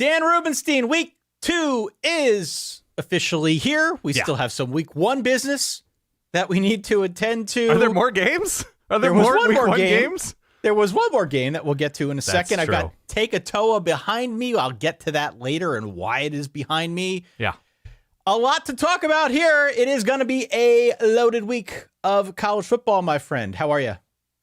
Dan Rubenstein, week 2 is officially here. We still have some week 1 business that we need to attend to. Are there more games? Are there was more one week more 1 game. games? There was one more game that we'll get to in a second. I've true. got Take a Toa behind me. I'll get to that later and why it is behind me. Yeah. A lot to talk about here. It is going to be a loaded week of college football, my friend. How are you?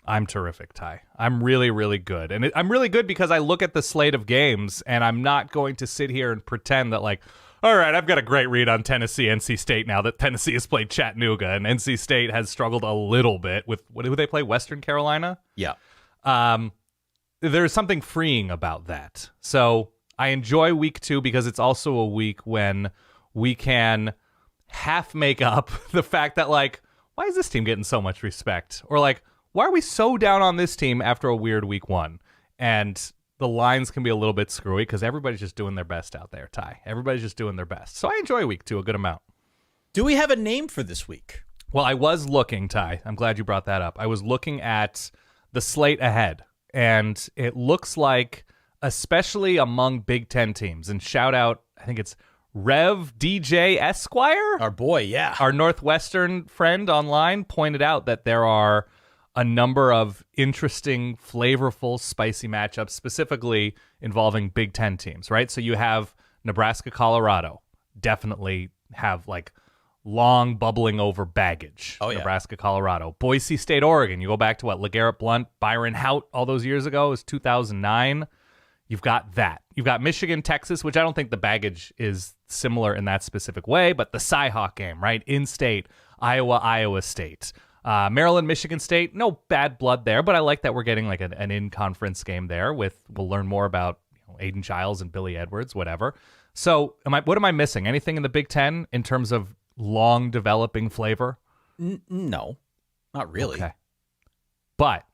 I'm terrific, Ty. I'm really, really good. And I'm really good because I look at the slate of games, and I'm not going to sit here and pretend that, like, all right, I've got a great read on Tennessee, NC State now that Tennessee has played Chattanooga, and NC State has struggled a little bit with, what do they play, Western Carolina? Yeah. There's something freeing about that. So I enjoy week 2 because it's also a week when we can half make up the fact that, like, why is this team getting so much respect? Or, like, why are we so down on this team after a weird week 1? And the lines can be a little bit screwy because everybody's just doing their best out there, Ty. Everybody's just doing their best. So I enjoy week 2 a good amount. Do we have a name for this week? Well, I was looking, Ty. I'm glad you brought that up. I was looking at the slate ahead, and it looks like, especially among Big Ten teams, and shout out, I think it's Rev DJ Esquire? Our boy, yeah. Our Northwestern friend online pointed out that there are a number of interesting, flavorful, spicy matchups, specifically involving Big Ten teams, right? So you have Nebraska, Colorado, definitely have, like, long bubbling over baggage. Oh, yeah. Nebraska, Colorado. Boise State, Oregon. You go back to what? LeGarrette Blount, Byron Hout all those years ago. It was 2009. You've got that. You've got Michigan, Texas, which I don't think the baggage is similar in that specific way, but the CyHawk game, right? In-state, Iowa, Iowa State. Maryland, Michigan State, no bad blood there, but I like that we're getting like an in-conference game there with, we'll learn more about Aiden Giles and Billy Edwards, whatever. So what am I missing? Anything in the Big Ten in terms of long developing flavor? No, not really. Okay. But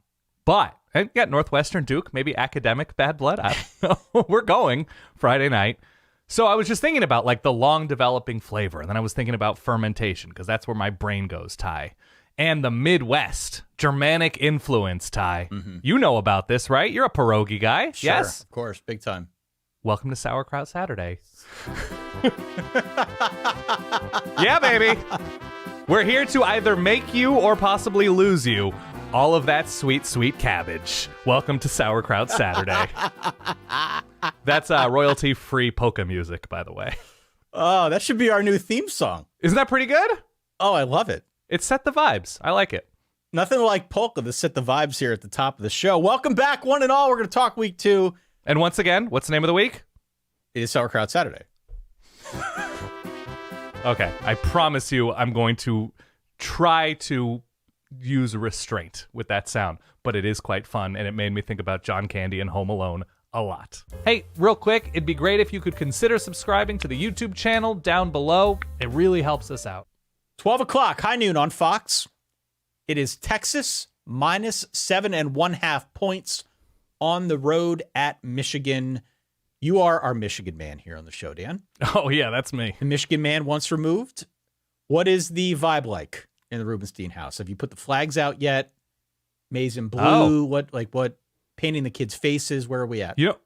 I got Northwestern, Duke, maybe academic bad blood. I don't know. We're going Friday night. So I was just thinking about, like, the long developing flavor. And then I was thinking about fermentation because that's where my brain goes, Ty. And the Midwest, Germanic influence, Ty. Mm-hmm. You know about this, right? You're a pierogi guy. Sure, yes? Of course, big time. Welcome to Sauerkraut Saturday. Yeah, baby. We're here to either make you or possibly lose you. All of that sweet, sweet cabbage. Welcome to Sauerkraut Saturday. That's royalty-free polka music, by the way. Oh, that should be our new theme song. Isn't that pretty good? Oh, I love it. It set the vibes. I like it. Nothing like polka to set the vibes here at the top of the show. Welcome back, one and all. We're going to talk week 2. And once again, what's the name of the week? It is Sauerkraut Saturday. Okay, I promise you I'm going to try to use restraint with that sound, but it is quite fun, and it made me think about John Candy and Home Alone a lot. Hey, real quick, it'd be great if you could consider subscribing to the YouTube channel down below. It really helps us out. 12 o'clock, high noon on Fox. It is Texas minus 7.5 points on the road at Michigan. You are our Michigan man here on the show, Dan. Oh, yeah, that's me. The Michigan man once removed. What is the vibe like in the Rubenstein house? Have you put the flags out yet? Maize and blue? Oh. What painting the kids' faces? Where are we at? You know,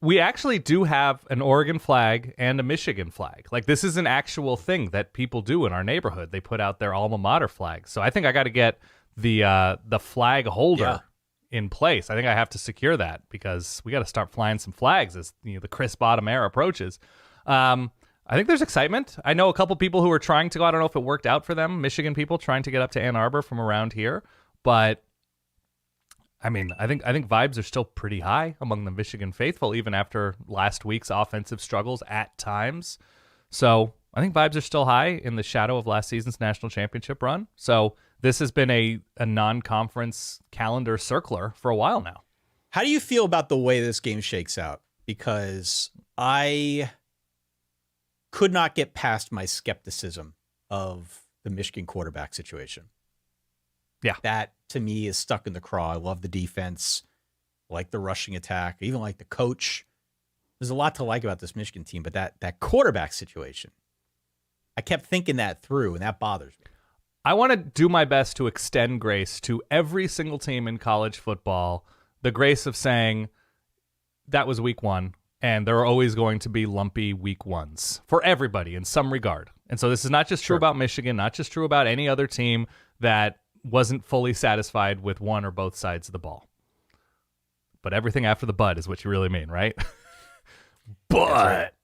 we actually do have an Oregon flag and a Michigan flag. Like, this is an actual thing that people do in our neighborhood. They put out their alma mater flag. So I think I got to get the flag holder in place. I think I have to secure that because we got to start flying some flags as the crisp autumn air approaches. I think there's excitement. I know a couple people who are trying to go. I don't know if it worked out for them. Michigan people trying to get up to Ann Arbor from around here, but I mean, I think vibes are still pretty high among the Michigan faithful, even after last week's offensive struggles at times. So I think vibes are still high in the shadow of last season's national championship run. So this has been a non-conference calendar circler for a while now. How do you feel about the way this game shakes out? Because I could not get past my skepticism of the Michigan quarterback situation. Yeah. That, to me, is stuck in the craw. I love the defense, like the rushing attack, even like the coach. There's a lot to like about this Michigan team, but that quarterback situation, I kept thinking that through, and that bothers me. I want to do my best to extend grace to every single team in college football, the grace of saying that was week 1. And there are always going to be lumpy week ones for everybody in some regard. And so this is not just true about Michigan, not just true about any other team that wasn't fully satisfied with one or both sides of the ball. But everything after the bud is what you really mean, right? But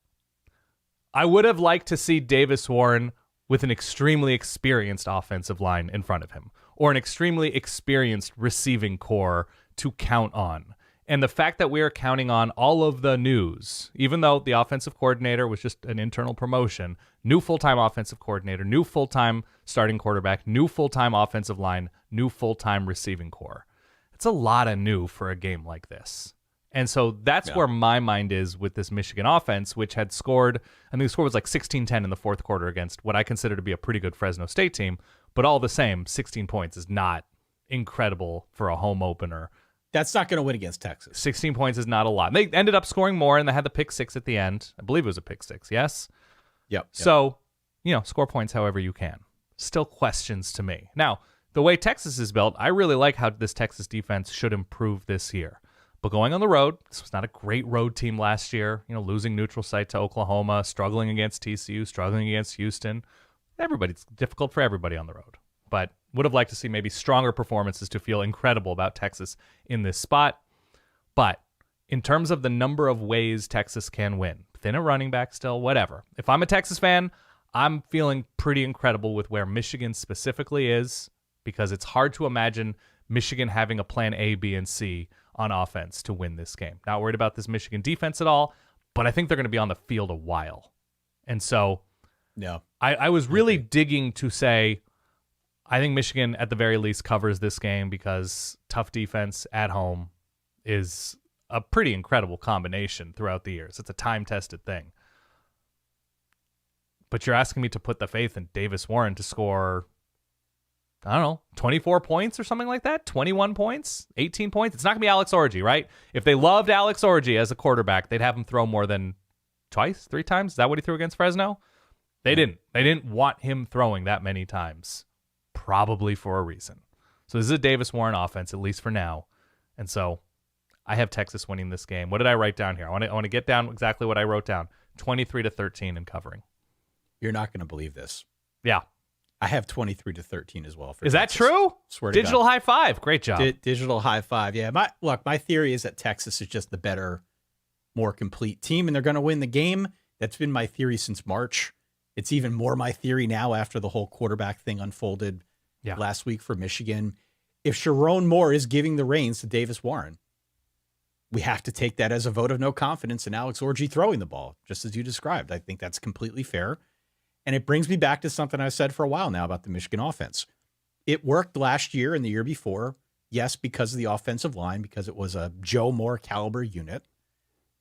I would have liked to see Davis Warren with an extremely experienced offensive line in front of him, or an extremely experienced receiving core to count on. And the fact that we are counting on all of the news, even though the offensive coordinator was just an internal promotion, new full-time offensive coordinator, new full-time starting quarterback, new full-time offensive line, new full-time receiving core. It's a lot of new for a game like this. And so that's where my mind is with this Michigan offense, which had scored, I think the score was like 16-10 in the fourth quarter against what I consider to be a pretty good Fresno State team. But all the same, 16 points is not incredible for a home opener. That's not going to win against Texas. 16 points is not a lot. They ended up scoring more, and they had the pick six at the end. I believe it was a pick six, yes? Yep. So, score points however you can. Still questions to me. Now, the way Texas is built, I really like how this Texas defense should improve this year. But going on the road, this was not a great road team last year. Losing neutral site to Oklahoma, struggling against TCU, struggling against Houston. It's difficult for everybody on the road. But would have liked to see maybe stronger performances to feel incredible about Texas in this spot. But in terms of the number of ways Texas can win, thin a running back still, whatever. If I'm a Texas fan, I'm feeling pretty incredible with where Michigan specifically is, because it's hard to imagine Michigan having a plan A, B, and C on offense to win this game. Not worried about this Michigan defense at all, but I think they're going to be on the field a while. And so I was really digging to say, I think Michigan at the very least covers this game, because tough defense at home is a pretty incredible combination throughout the years. It's a time-tested thing. But you're asking me to put the faith in Davis Warren to score, 24 points or something like that? 21 points? 18 points? It's not going to be Alex Orji, right? If they loved Alex Orji as a quarterback, they'd have him throw more than twice, 3 times. Is that what he threw against Fresno? They didn't. They didn't want him throwing that many times, probably for a reason. So this is a Davis Warren offense, at least for now. And so I have Texas winning this game. What did I write down here? I want to get down exactly what I wrote down. 23-13 in covering. You're not going to believe this. Yeah. I have 23-13 as well. Is that true? Swear to Digital God. high five. Great job. Digital high five. Yeah. My theory is that Texas is just the better, more complete team, and they're going to win the game. That's been my theory since March. It's even more my theory now after the whole quarterback thing unfolded last week for Michigan. If Sharon Moore is giving the reins to Davis Warren, we have to take that as a vote of no confidence in Alex Orji throwing the ball, just as you described. I think that's completely fair. And it brings me back to something I've said for a while now about the Michigan offense. It worked last year and the year before, yes, because of the offensive line, because it was a Joe Moore caliber unit.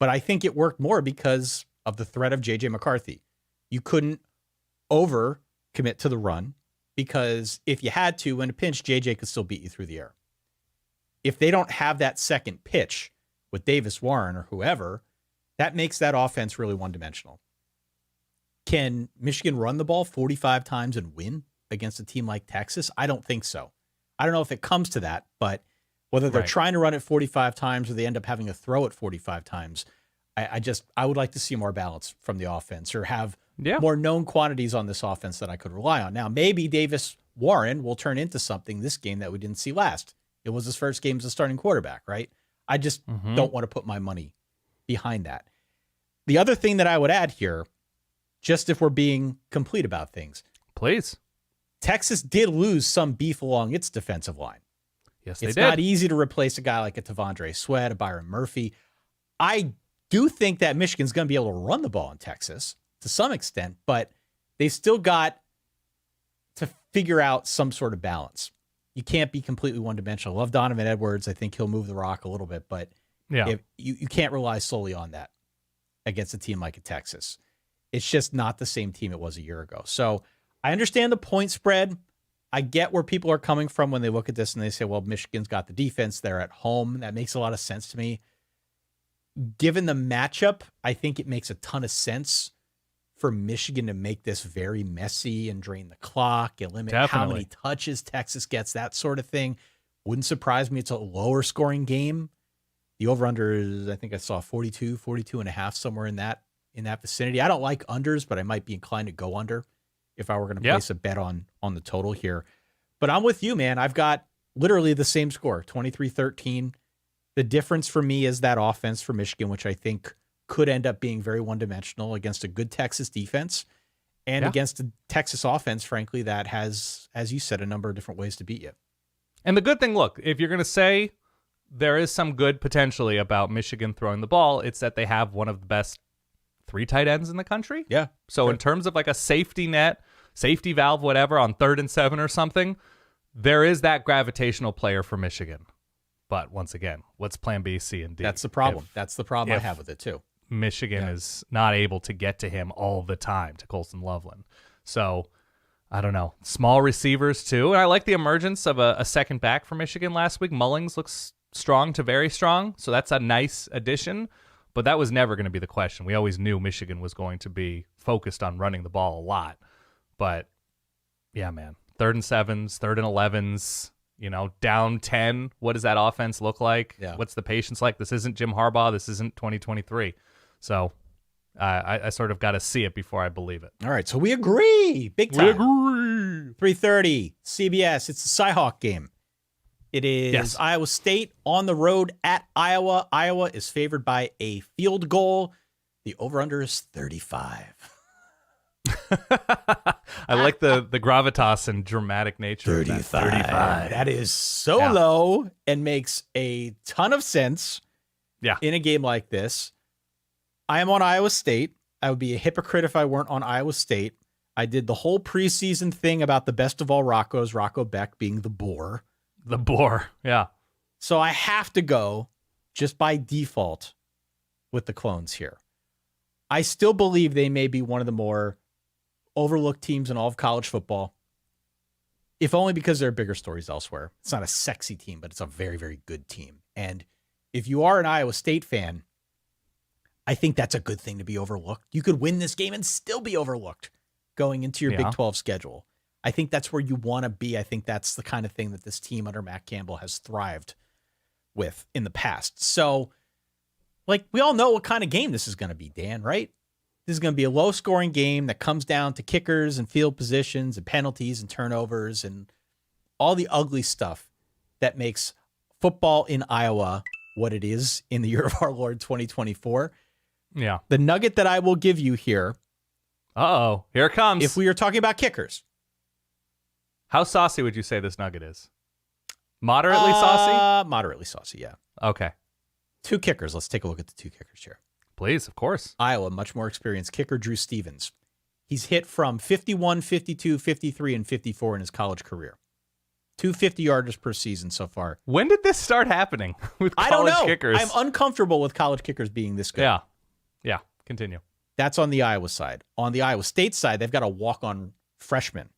But I think it worked more because of the threat of J.J. McCarthy. You couldn't over commit to the run, because if you had to, in a pinch, J.J. could still beat you through the air. If they don't have that second pitch with Davis Warren or whoever, that makes that offense really one-dimensional. Can Michigan run the ball 45 times and win against a team like Texas? I don't think so. I don't know if it comes to that, but whether they're trying to run it 45 times or they end up having to throw it 45 times, I would like to see more balance from the offense, or have more known quantities on this offense that I could rely on. Now, maybe Davis Warren will turn into something this game that we didn't see last. It was his first game as a starting quarterback, right? I just don't want to put my money behind that. The other thing that I would add here, just if we're being complete about things, please. Texas did lose some beef along its defensive line. Yes, they did. It's not easy to replace a guy like a Tavondre Sweat, a Byron Murphy. I do think that Michigan's going to be able to run the ball in Texas to some extent, but they've still got to figure out some sort of balance. You can't be completely one-dimensional. I love Donovan Edwards. I think he'll move the rock a little bit, but you can't rely solely on that against a team like a Texas. It's just not the same team it was a year ago. So I understand the point spread. I get where people are coming from when they look at this and they say, well, Michigan's got the defense. They're at home. That makes a lot of sense to me. Given the matchup, I think it makes a ton of sense for Michigan to make this very messy and drain the clock and limit how many touches Texas gets, that sort of thing. Wouldn't surprise me. It's a lower scoring game The over-under is, I think I saw 42 and a half, somewhere in that vicinity. I don't like unders, but I might be inclined to go under if I were going to place a bet on the total here. But I'm with you, man. I've got literally the same score, 23-13. The difference for me is that offense for Michigan, which I think could end up being very one-dimensional against a good Texas defense and against a Texas offense, frankly, that has, as you said, a number of different ways to beat you. And the good thing, look, if you're going to say there is some good potentially about Michigan throwing the ball, it's that they have one of the best 3 tight ends in the country. Yeah. So in terms of like a safety net, safety valve, whatever, on 3rd and 7 or something, there is that gravitational player for Michigan. But once again, what's plan B, C, and D? That's the problem. That's the problem I have with it too. Michigan is not able to get to him all the time, to Colston Loveland. So I don't know. Small receivers too. And I like the emergence of a second back for Michigan last week. Mullings looks strong to very strong. So that's a nice addition. But that was never going to be the question. We always knew Michigan was going to be focused on running the ball a lot. But yeah, man. 3rd and 7s, 3rd and 11s, down 10. What does that offense look like? Yeah. What's the patience like? This isn't Jim Harbaugh. This isn't 2023. So I sort of got to see it before I believe it. All right. So we agree. Big time. We agree. 3:30 CBS. It's the CyHawk game. It is Iowa State on the road at Iowa. Iowa is favored by a field goal. The over-under is 35. I like the gravitas and dramatic nature of that. 35. That is so low and makes a ton of sense in a game like this. I am on Iowa State. I would be a hypocrite if I weren't on Iowa State. I did the whole preseason thing about the best of all Roccos, Rocco Beck being the boar. The boar, yeah. So I have to go just by default with the Clones here. I still believe they may be one of the more overlooked teams in all of college football, if only because there are bigger stories elsewhere. It's not a sexy team, but it's a very, very good team. And if you are an Iowa State fan, I think that's a good thing to be overlooked. You could win this game and still be overlooked going into your Big 12 schedule. I think that's where you want to be. I think that's the kind of thing that this team under Matt Campbell has thrived with in the past. So, we all know what kind of game this is going to be, Dan, right? This is going to be a low-scoring game that comes down to kickers and field positions and penalties and turnovers and all the ugly stuff that makes football in Iowa what it is in the year of our Lord 2024. Yeah. The nugget that I will give you here. Uh-oh. Here it comes. If we are talking about kickers. How saucy would you say this nugget is? Moderately saucy? Moderately saucy, yeah. Okay. 2 kickers. Let's take a look at the 2 kickers here. Please, of course. Iowa, much more experienced kicker, Drew Stevens. He's hit from 51, 52, 53, and 54 in his college career. 250 yarders per season so far. When did this start happening with college I don't know. kickers? I'm uncomfortable with college kickers being this good. Yeah. Continue. That's on the Iowa side. On the Iowa State side, they've got a walk-on freshman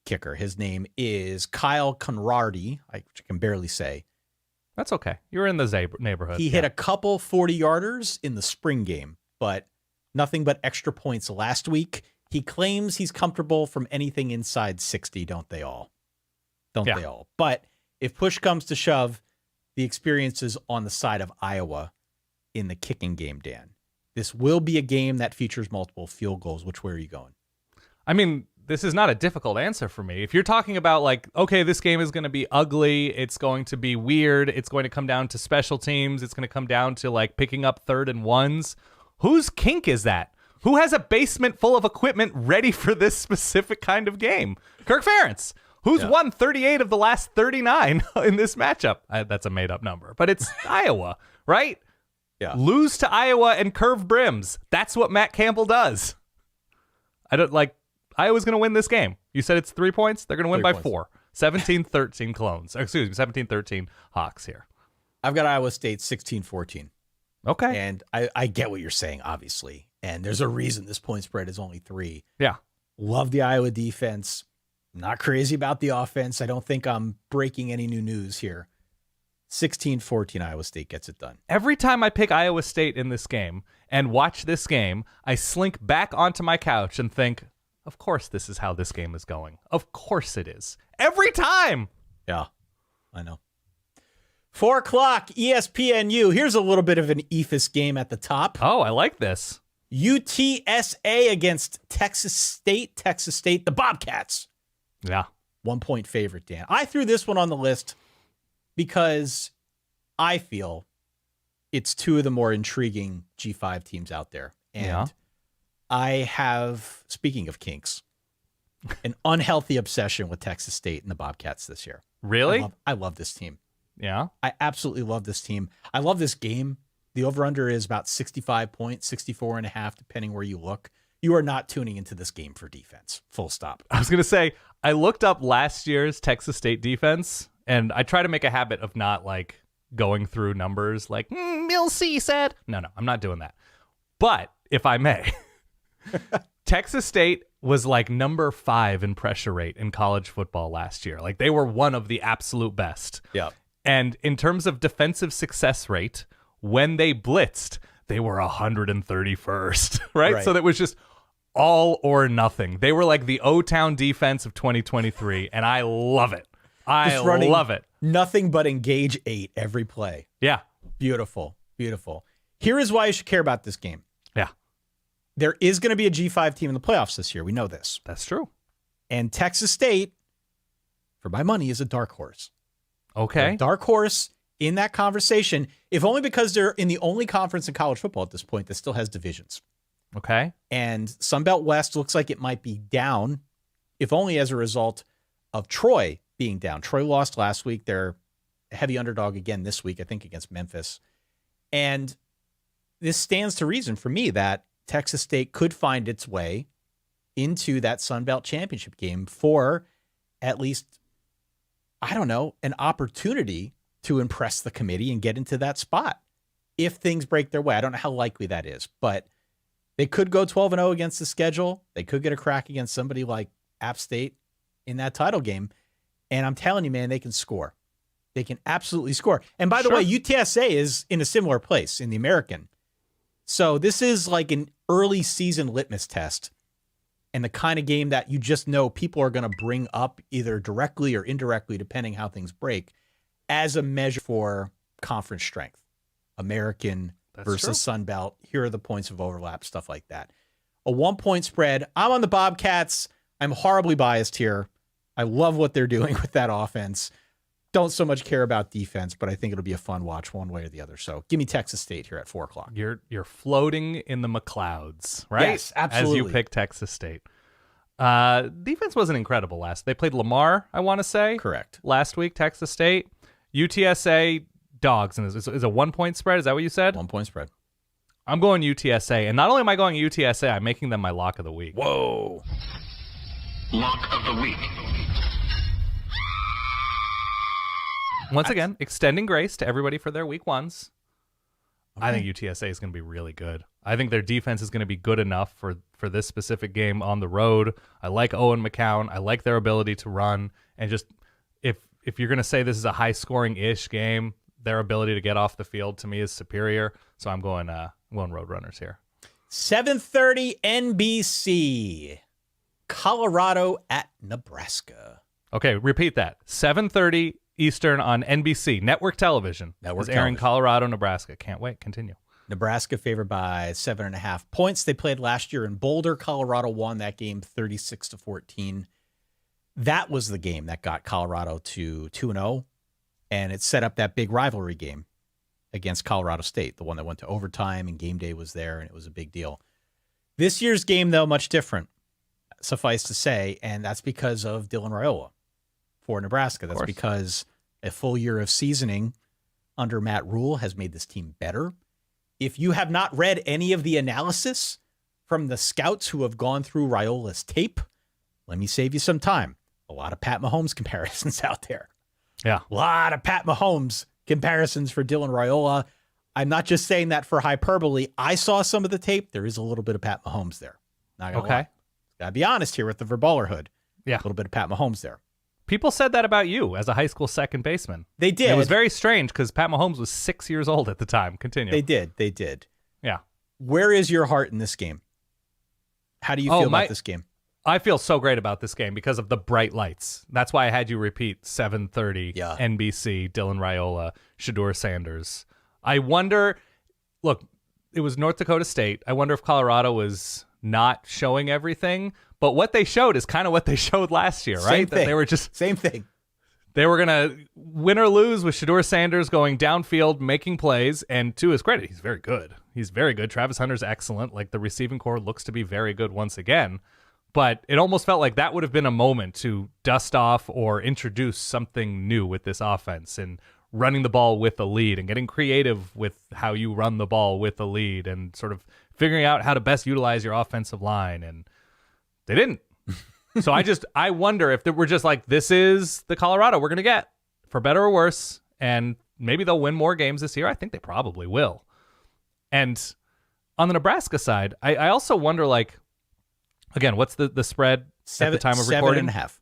kicker. His name is Kyle Conradi, which I can barely say. That's okay. You're in the neighborhood. He hit a couple 40-yarders in the spring game, but nothing but extra points last week. He claims he's comfortable from anything inside 60, don't they all? They all? But if push comes to shove, the experience is on the side of Iowa in the kicking game, Dan. This will be a game that features multiple field goals. Which way are you going? I mean, this is not a difficult answer for me. If you're talking about okay, this game is going to be ugly, it's going to be weird, it's going to come down to special teams, it's going to come down to picking up 3rd and 1s, whose kink is that? Who has a basement full of equipment ready for this specific kind of game? Kirk Ferentz, who's won 38 of the last 39 in this matchup. That's a made-up number, but it's Iowa, right? Yeah. Lose to Iowa and curve brims. That's what Matt Campbell does. Iowa's going to win this game. You said it's 3 points? They're going to win by 4. 17-13 Clones. Excuse me, 17-13 Hawks here. I've got Iowa State 16-14. Okay. And I get what you're saying, obviously. And there's a reason this point spread is only 3. Yeah. Love the Iowa defense. Not crazy about the offense. I don't think I'm breaking any new news here. 16-14 Iowa State gets it done. Every time I pick Iowa State in this game and watch this game, I slink back onto my couch and think, of course this is how this game is going. Of course it is. Every time. Yeah, I know. 4 o'clock, ESPNU. Here's a little bit of an EFIS game at the top. Oh, I like this. UTSA against Texas State. Texas State, the Bobcats. Yeah. 1-point favorite, Dan. I threw this one on the list because I feel it's two of the more intriguing G5 teams out there. And I have, speaking of kinks, an unhealthy obsession with Texas State and the Bobcats this year. Really? I love this team. Yeah. I absolutely love this team. I love this game. The over-under is about 65 points, 64.5, depending where you look. You are not tuning into this game for defense. Full stop. I was going to say, I looked up last year's Texas State defense, and I try to make a habit of not like going through numbers like Mill C said. No, I'm not doing that. But if I may, Texas State was like number 5 in pressure rate in college football last year. Like they were one of the absolute best. Yeah. And in terms of defensive success rate, when they blitzed, they were 131st, right? So that was just all or nothing. They were like the O-Town defense of 2023, and I love it. I love it. Nothing but engage 8 every play. Yeah. Beautiful. Beautiful. Here is why you should care about this game. Yeah. There is going to be a G5 team in the playoffs this year. We know this. That's true. And Texas State, for my money, is a dark horse. Okay. A dark horse in that conversation, if only because they're in the only conference in college football at this point that still has divisions. Okay. And Sunbelt West looks like it might be down, if only as a result of Troy being down. Troy lost last week. They're a heavy underdog again this week, I think, against Memphis. And this stands to reason for me that Texas State could find its way into that Sunbelt championship game for at least, I don't know, an opportunity to impress the committee and get into that spot if things break their way. I don't know how likely that is, but they could go 12-0 against the schedule. They could get a crack against somebody like App State in that title game. And I'm telling you, man, they can score. They can absolutely score. And by the way, UTSA is in a similar place in the American. So this is like an early season litmus test and the kind of game that you just know people are going to bring up either directly or indirectly, depending how things break, as a measure for conference strength. American versus Sun Belt. Here are the points of overlap, stuff like that. A 1-point spread. I'm on the Bobcats. I'm horribly biased here. I love what they're doing with that offense. Don't so much care about defense, but I think it'll be a fun watch one way or the other. So give me Texas State here at 4 o'clock. You're floating in the McClouds, right? Yes, absolutely. As you pick Texas State. Defense wasn't incredible last. They played Lamar, I want to say. Correct. Last week, Texas State. UTSA dogs, and is a 1-point spread. Is that what you said? 1-point spread. I'm going UTSA, and not only am I going UTSA, I'm making them my lock of the week. Whoa. Lock of the week. Once again, extending grace to everybody for their week ones. Okay. I think UTSA is going to be really good. I think their defense is going to be good enough for this specific game on the road. I like Owen McCown. I like their ability to run. And just if you're going to say this is a high-scoring-ish game, their ability to get off the field to me is superior. So I'm going Roadrunners here. 7:30 NBC. Colorado at Nebraska. Okay, repeat that. 7:30 Eastern on NBC, network television. Network airing television. Colorado, Nebraska. Can't wait. Continue. Nebraska favored by 7.5 points. They played last year in Boulder. Colorado won that game 36-14. That was the game that got Colorado to 2-0, and it set up that big rivalry game against Colorado State, the one that went to overtime, and game day was there, and it was a big deal. This year's game, though, much different, suffice to say, and that's because of Dylan Raiola for Nebraska. That's because a full year of seasoning under Matt Rule has made this team better. If you have not read any of the analysis from the scouts who have gone through Raiola's tape, let me save you some time. A lot of Pat Mahomes comparisons out there. Yeah. A lot of Pat Mahomes comparisons for Dylan Raiola. I'm not just saying that for hyperbole. I saw some of the tape. There is a little bit of Pat Mahomes there. Not gonna lie. Gotta be honest here with the verballerhood. Yeah. A little bit of Pat Mahomes there. People said that about you as a high school second baseman. They did. It was very strange because Pat Mahomes was 6 years old at the time. Continue. They did. Yeah. Where is your heart in this game? How do you feel about this game? I feel so great about this game because of the bright lights. That's why I had you repeat 7:30, NBC, Dylan Raiola, Shedeur Sanders. I wonder, look, it was North Dakota State. I wonder if Colorado was not showing everything, but what they showed is kind of what they showed last year, right? Same thing. That they were just Same thing. They were going to win or lose with Shedeur Sanders going downfield, making plays, and to his credit, he's very good. He's very good. Travis Hunter's excellent. Like, the receiving core looks to be very good once again. But it almost felt like that would have been a moment to dust off or introduce something new with this offense and running the ball with a lead and getting creative with how you run the ball with a lead and sort of figuring out how to best utilize your offensive line. And they didn't. So I wonder if we're just like, this is the Colorado we're going to get, for better or worse. And maybe they'll win more games this year. I think they probably will. And on the Nebraska side, I also wonder, like, again, what's the spread at the time of recording? 7.5.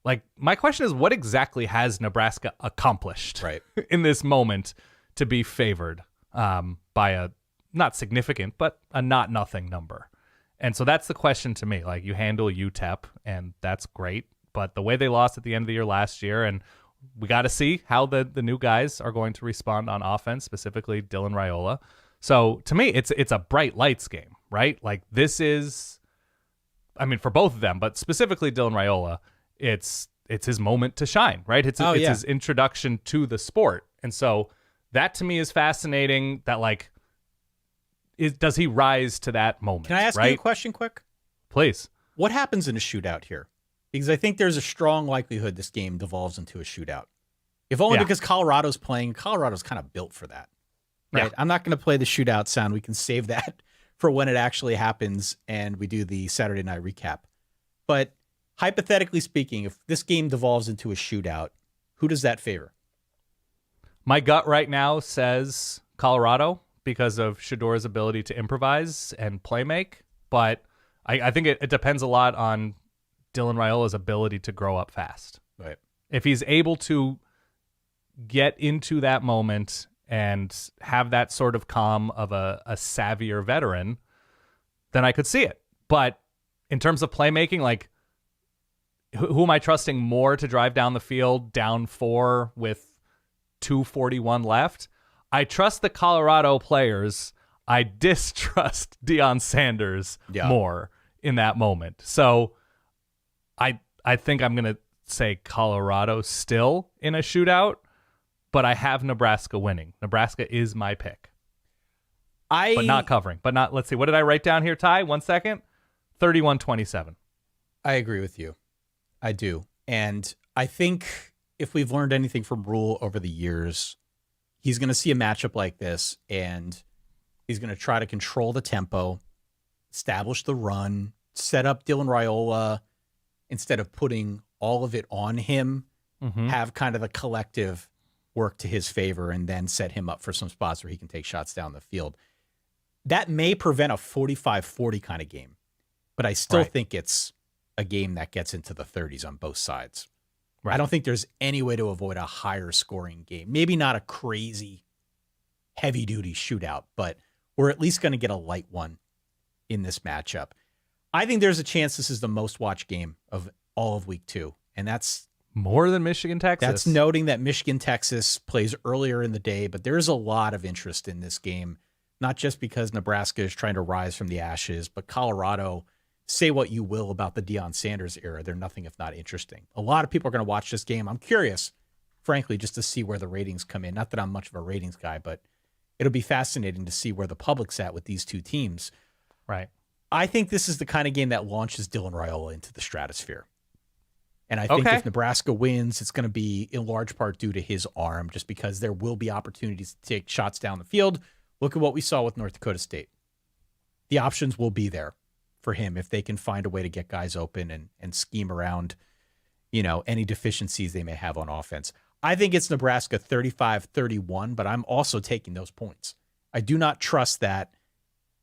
Like, my question is, what exactly has Nebraska accomplished in this moment to be favored by a not significant, but a not nothing number? And so that's the question to me. Like, you handle UTEP, and that's great. But the way they lost at the end of the year last year, and we got to see how the new guys are going to respond on offense, specifically Dylan Raiola. So to me, it's a bright lights game, right? Like, this is, I mean, for both of them, but specifically Dylan Raiola, it's his moment to shine, right? It's his introduction to the sport. And so that to me is fascinating, that, like, does he rise to that moment? Can I ask you a question quick? Please. What happens in a shootout here? Because I think there's a strong likelihood this game devolves into a shootout. If only because Colorado's playing. Colorado's kind of built for that, right? Yeah. I'm not going to play the shootout sound. We can save that for when it actually happens and we do the Saturday night recap. But hypothetically speaking, if this game devolves into a shootout, who does that favor? My gut right now says Colorado, because of Shedeur's ability to improvise and play make. But I think it depends a lot on Dylan Raiola's ability to grow up fast. Right. If he's able to get into that moment and have that sort of calm of a savvier veteran, then I could see it. But in terms of playmaking, like, who am I trusting more to drive down the field, down 4 with 2:41 left? I trust the Colorado players. I distrust Deion Sanders more in that moment. So I think I'm going to say Colorado still in a shootout, but I have Nebraska winning. Nebraska is my pick. But not covering. But not, let's see, what did I write down here, Ty? 1 second. 31-27. I agree with you. I do. And I think if we've learned anything from Rule over the years, he's going to see a matchup like this, and he's going to try to control the tempo, establish the run, set up Dylan Raiola instead of putting all of it on him, have kind of the collective work to his favor, and then set him up for some spots where he can take shots down the field. That may prevent a 45-40 kind of game, but I still think it's a game that gets into the 30s on both sides. Right. I don't think there's any way to avoid a higher scoring game. Maybe not a crazy heavy-duty shootout, but we're at least going to get a light one in this matchup. I think there's a chance this is the most watched game of all of week 2, and that's more than Michigan-Texas. That's noting that Michigan-Texas plays earlier in the day, but there's a lot of interest in this game, not just because Nebraska is trying to rise from the ashes, but Colorado, say what you will about the Deion Sanders era, they're nothing if not interesting. A lot of people are going to watch this game. I'm curious, frankly, just to see where the ratings come in. Not that I'm much of a ratings guy, but it'll be fascinating to see where the public's at with these two teams. Right. I think this is the kind of game that launches Dylan Raiola into the stratosphere. And I think if Nebraska wins, it's going to be in large part due to his arm, just because there will be opportunities to take shots down the field. Look at what we saw with North Dakota State. The options will be there for him if they can find a way to get guys open and scheme around, any deficiencies they may have on offense. I think it's Nebraska 35-31, but I'm also taking those points. I do not trust that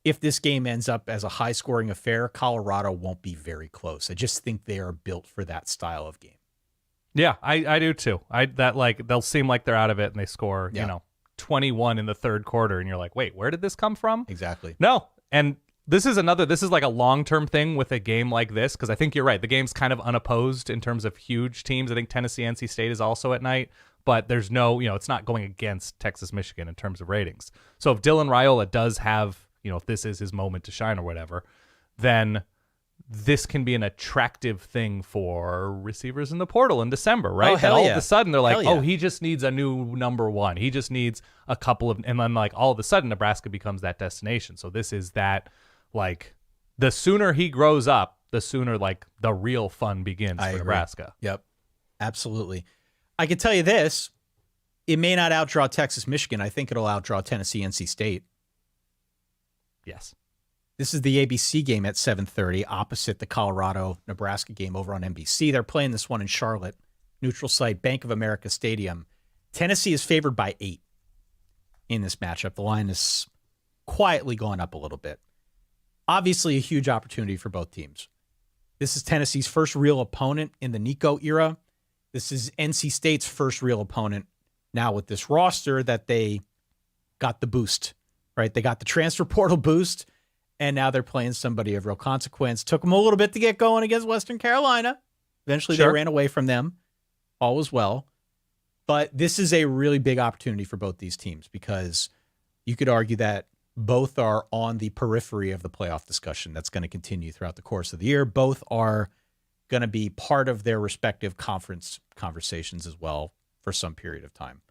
if this game ends up as a high-scoring affair, Colorado won't be very close. I just think they are built for that style of game. Yeah, I do too. They'll seem like they're out of it and they score, 21 in the third quarter, and you're like, wait, where did this come from? Exactly. No, and This is like a long-term thing with a game like this, because I think you're right. The game's kind of unopposed in terms of huge teams. I think Tennessee, NC State is also at night, but there's no, it's not going against Texas, Michigan in terms of ratings. So if Dylan Raiola does have, if this is his moment to shine or whatever, then this can be an attractive thing for receivers in the portal in December, right? Oh, hell all yeah. of a sudden they're like, Hell yeah. oh, he just needs a new number one. He just needs a couple of, and then like all of a sudden Nebraska becomes that destination. So this is that, like, the sooner he grows up, the sooner like the real fun begins for Nebraska. Yep, absolutely. I can tell you this: it may not outdraw Texas, Michigan. I think it'll outdraw Tennessee, NC State. Yes. This is the ABC game at 7:30, opposite the Colorado-Nebraska game over on NBC. They're playing this one in Charlotte, neutral site, Bank of America Stadium. Tennessee is favored by 8 in this matchup. The line is quietly going up a little bit. Obviously, a huge opportunity for both teams. This is Tennessee's first real opponent in the Nico era. This is NC State's first real opponent now with this roster that they got the boost, right? They got the transfer portal boost, and now they're playing somebody of real consequence. Took them a little bit to get going against Western Carolina. Eventually, They ran away from them. All was well. But this is a really big opportunity for both these teams because you could argue that both are on the periphery of the playoff discussion that's going to continue throughout the course of the year. Both are going to be part of their respective conference conversations as well for some period of time.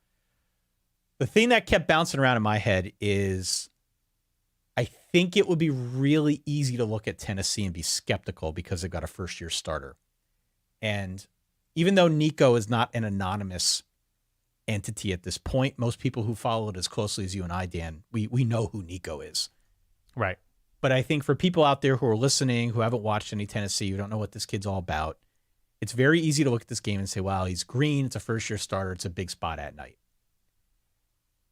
The thing that kept bouncing around in my head is I think it would be really easy to look at Tennessee and be skeptical because they've got a first-year starter. And even though Nico is not an anonymous entity at this point, most people who follow it as closely as you and I, Dan, we know who Nico is. Right. But I think for people out there who are listening, who haven't watched any Tennessee, who don't know what this kid's all about, it's very easy to look at this game and say, wow, he's green, it's a first-year starter, it's a big spot at night.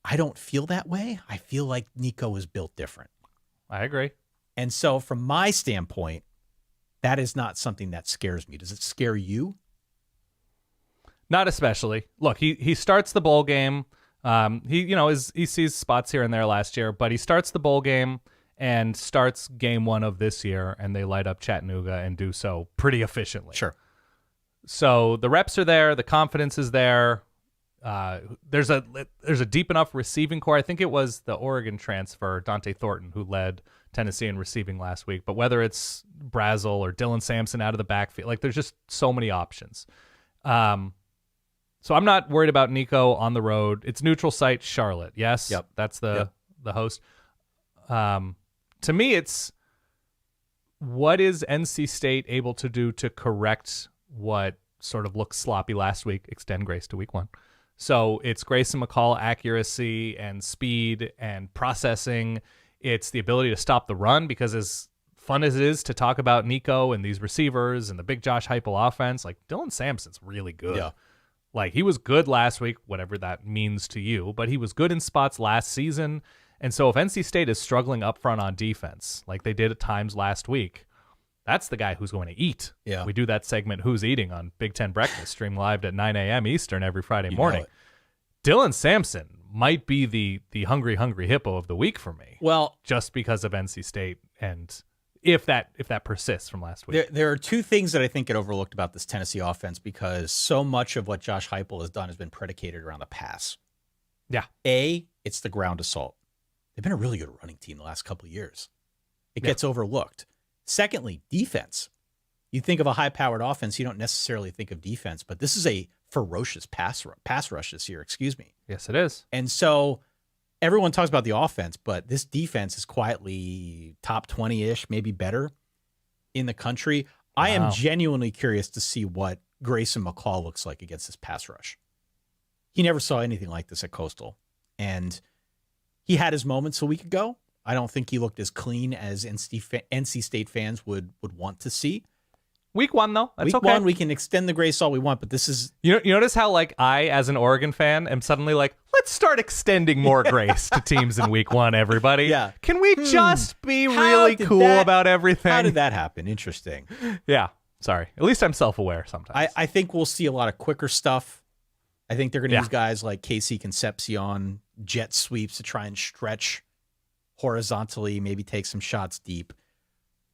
I don't feel that way. I feel like Nico is built different. I agree. And so from my standpoint, that is not something that scares me. Does it scare you? Not especially. Look, he starts the bowl game. He sees spots here and there last year, but he starts the bowl game and starts game 1 of this year, and they light up Chattanooga and do so pretty efficiently. Sure. So the reps are there, the confidence is there. There's a deep enough receiving core. I think it was the Oregon transfer, Dante Thornton, who led Tennessee in receiving last week. But whether it's Brazel or Dylan Sampson out of the backfield, like there's just so many options. So I'm not worried about Nico on the road. It's neutral site Charlotte. Yes, Yep. That's the host. To me, it's what is NC State able to do to correct what sort of looked sloppy last week, extend grace to week 1. So it's Grayson McCall accuracy and speed and processing. It's the ability to stop the run, because as fun as it is to talk about Nico and these receivers and the big Josh Heupel offense, like Dylan Sampson's really good. Yeah. Like he was good last week, whatever that means to you, but he was good in spots last season. And so if NC State is struggling up front on defense, like they did at times last week, that's the guy who's going to eat. Yeah. We do that segment, Who's Eating, on Big Ten Breakfast, stream live at 9 a.m. Eastern every Friday morning. Dylan Sampson might be the hungry hippo of the week for me. Well, just because of NC State, and if that persists from last week. there are two things that I think get overlooked about this Tennessee offense, because so much of what Josh Heupel has done has been predicated around the pass. Yeah. It's the ground assault. They've been a really good running team the last couple of years. It gets overlooked. Secondly, defense. You think of a high-powered offense, you don't necessarily think of defense, but this is a ferocious pass rush this year, excuse me. Yes, it is. And so everyone talks about the offense, but this defense is quietly top 20-ish, maybe better in the country. Wow. I am genuinely curious to see what Grayson McCall looks like against this pass rush. He never saw anything like this at Coastal, and he had his moments a week ago. I don't think he looked as clean as NC State fans would want to see. Week 1, though. That's Week okay. 1, we can extend the grace all we want, but this is... You notice how, like, I, as an Oregon fan, am suddenly like, let's start extending more grace to teams in Week 1, everybody. Yeah. Can we just be really cool about everything? How did that happen? Interesting. Yeah. Sorry. At least I'm self-aware sometimes. I think we'll see a lot of quicker stuff. I think they're going to use guys like Casey Concepcion, jet sweeps to try and stretch horizontally, maybe take some shots deep.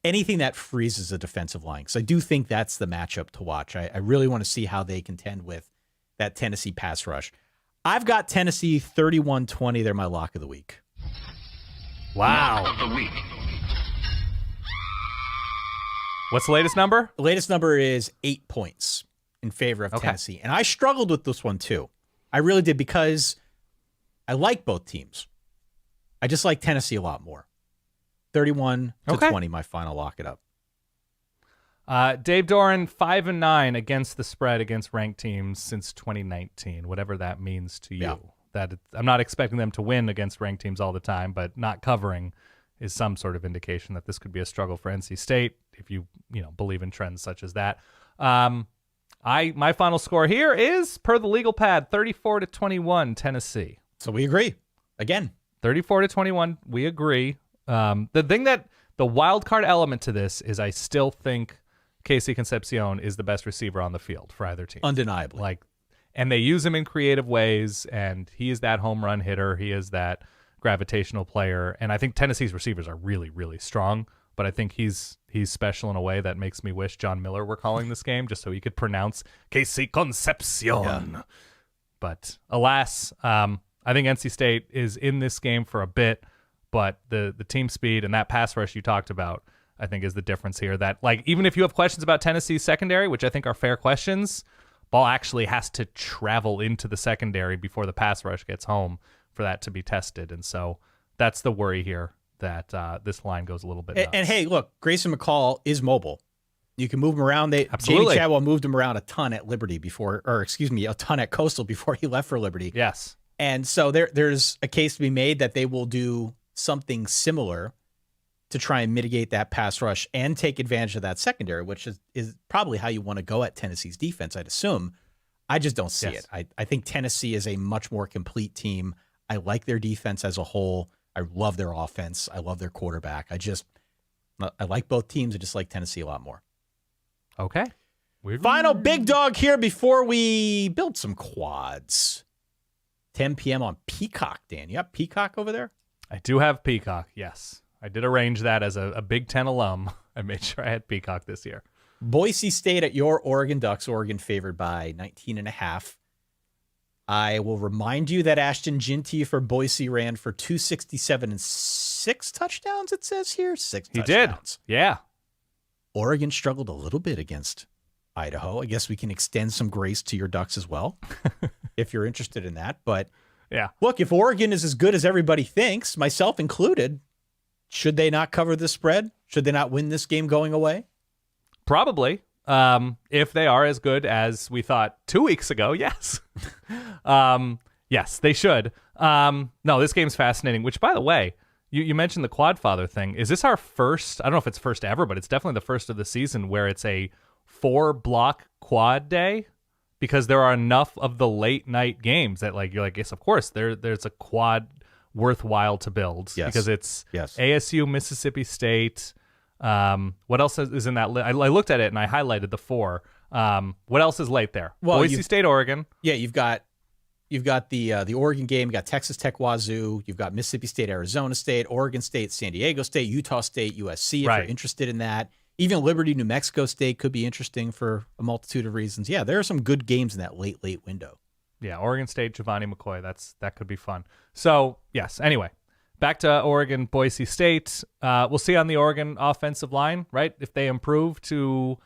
Anything that freezes a defensive line. So I do think that's the matchup to watch. I really want to see how they contend with that Tennessee pass rush. I've got Tennessee 31-20. They're my lock of the week. Wow. Lock of the week. What's the latest number? The latest number is 8 points in favor of Tennessee. And I struggled with this one too. I really did because I like both teams. I just like Tennessee a lot more. 31-20, my final lock it up. Dave Doran, 5-9 against the spread against ranked teams since 2019, whatever that means to you. Yeah. I'm not expecting them to win against ranked teams all the time, but not covering is some sort of indication that this could be a struggle for NC State if you believe in trends such as that. My final score here is, per the legal pad, 34-21 Tennessee. So we agree. Again. 34-21, we agree. The wild card element to this is I still think Casey Concepcion is the best receiver on the field for either team. Undeniably. And they use him in creative ways, and he is that home run hitter. He is that gravitational player. And I think Tennessee's receivers are really, really strong, but I think he's special in a way that makes me wish John Miller were calling this game just so he could pronounce Casey Concepcion. Yeah. But alas, I think NC State is in this game for a bit, but the team speed and that pass rush you talked about, I think, is the difference here. That, even if you have questions about Tennessee's secondary, which I think are fair questions, ball actually has to travel into the secondary before the pass rush gets home for that to be tested. And so that's the worry here, that this line goes a little bit nuts. And hey, look, Grayson McCall is mobile. You can move him around. Absolutely. Jamie Chadwell moved him around a ton at Liberty a ton at Coastal before he left for Liberty. Yes. And so there's a case to be made that they will do something similar to try and mitigate that pass rush and take advantage of that secondary, which is probably how you want to go at Tennessee's defense, I'd assume. I just don't see it. I think Tennessee is a much more complete team. I like their defense as a whole. I love their offense. I love their quarterback. I like both teams. I just like Tennessee a lot more. Okay. Final big dog here before we build some quads. 10 p.m. on Peacock, Dan. You have Peacock over there? I do have Peacock, yes. I did arrange that as a Big Ten alum. I made sure I had Peacock this year. Boise State at your Oregon Ducks. Oregon favored by 19.5. I will remind you that Ashton Ginty for Boise ran for 267 and 6 touchdowns, it says here. 6 touchdowns. He did, yeah. Oregon struggled a little bit against Idaho. I guess we can extend some grace to your Ducks as well, if you're interested in that. But yeah, look, if Oregon is as good as everybody thinks, myself included, should they not cover this spread? Should they not win this game going away? Probably. If they are as good as we thought 2 weeks ago, yes. Yes, they should. No, this game's fascinating, which, by the way, you mentioned the Quadfather thing. Is this our first, I don't know if it's first ever, but it's definitely the first of the season where it's a 4-block quad day? Because there are enough of the late night games that you're like, yes, of course, there's a quad worthwhile to build. Yes. Because it's yes. ASU, Mississippi State. What else is in that list? I looked at it and I highlighted the 4. What else is late there? Well, Boise State, Oregon. Yeah, you've got the Oregon game. You got Texas Tech, Wazoo. You've got Mississippi State, Arizona State, Oregon State, San Diego State, Utah State, USC. If you're interested in that, even Liberty, New Mexico State could be interesting for a multitude of reasons. Yeah, there are some good games in that late window. Yeah, Oregon State, Giovanni McCoy. That could be fun. So yes. Anyway, back to Oregon, Boise State. We'll see on the Oregon offensive line, right? If they improve to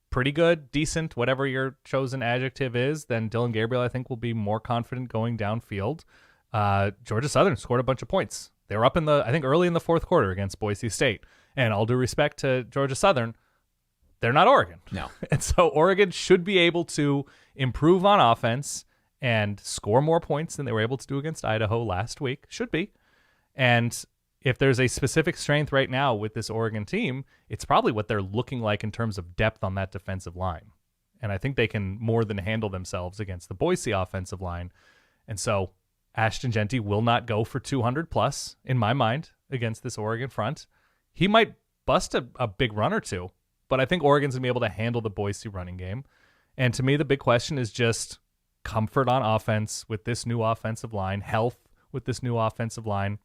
pretty good, decent, whatever your chosen adjective is, then Dylan Gabriel, I think, will be more confident going downfield. Georgia Southern scored a bunch of points. They were up early in the fourth quarter against Boise State. And all due respect to Georgia Southern, they're not Oregon. No. And so Oregon should be able to improve on offense and score more points than they were able to do against Idaho last week. Should be. And if there's a specific strength right now with this Oregon team, it's probably what they're looking like in terms of depth on that defensive line. And I think they can more than handle themselves against the Boise offensive line. And so Ashton Ginty will not go for 200 plus in my mind against this Oregon front. He might bust a big run or two, but I think Oregon's going to be able to handle the Boise running game. And to me, the big question is just comfort on offense with this new offensive line, health with this new offensive line.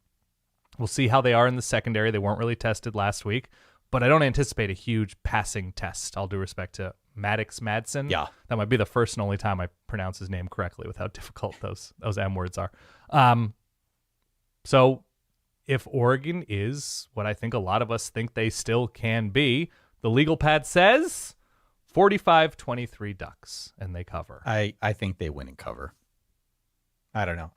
We'll see how they are in the secondary. They weren't really tested last week, but I don't anticipate a huge passing test. All due respect to Maddox Madsen. Yeah. That might be the first and only time I pronounce his name correctly with how difficult those M words are. So if Oregon is what I think a lot of us think they still can be, the legal pad says 45-23 Ducks, and they cover. I think they win and cover. I don't know.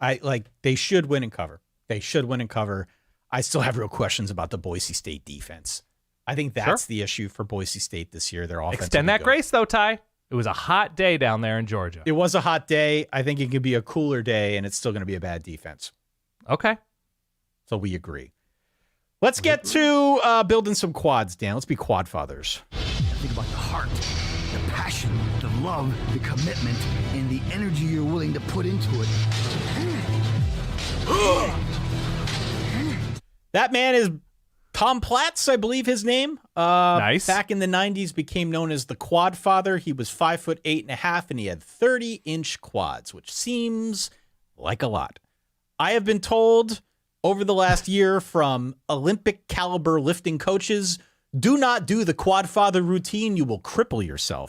They should win and cover. They should win and cover. I still have real questions about the Boise State defense. I think that's the issue for Boise State this year. Their offense. Extend that grace, though, Ty. It was a hot day down there in Georgia. It was a hot day. I think it could be a cooler day, and it's still going to be a bad defense. Okay. So we agree. Let's get to building some quads, Dan. Let's be quad fathers. Think about the heart, the passion, the love, the commitment, and the energy you're willing to put into it. That man is Tom Platz, I believe his name. Nice. Back in the 90s, became known as the Quad Father. He was 5'8.5", and he had 30-inch quads, which seems like a lot. I have been told over the last year from Olympic caliber lifting coaches, do not do the Quad Father routine. You will cripple yourself.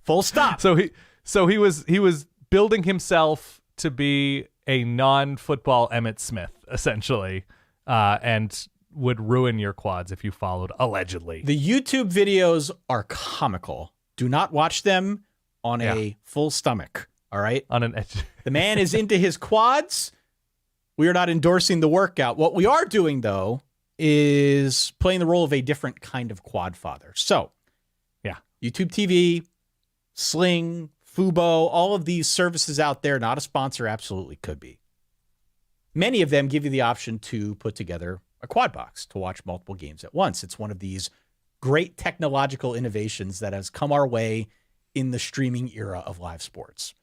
Full stop. So he was building himself to be a non-football Emmitt Smith, essentially, and would ruin your quads if you followed, allegedly. The YouTube videos are comical. Do not watch them on a full stomach, all right? On an edge. The man is into his quads. We are not endorsing the workout. What we are doing, though, is playing the role of a different kind of quad father. So, yeah, YouTube TV, Sling, Fubo, all of these services out there, not a sponsor, absolutely could be. Many of them give you the option to put together a quad box to watch multiple games at once. It's one of these great technological innovations that has come our way in the streaming era of live sports.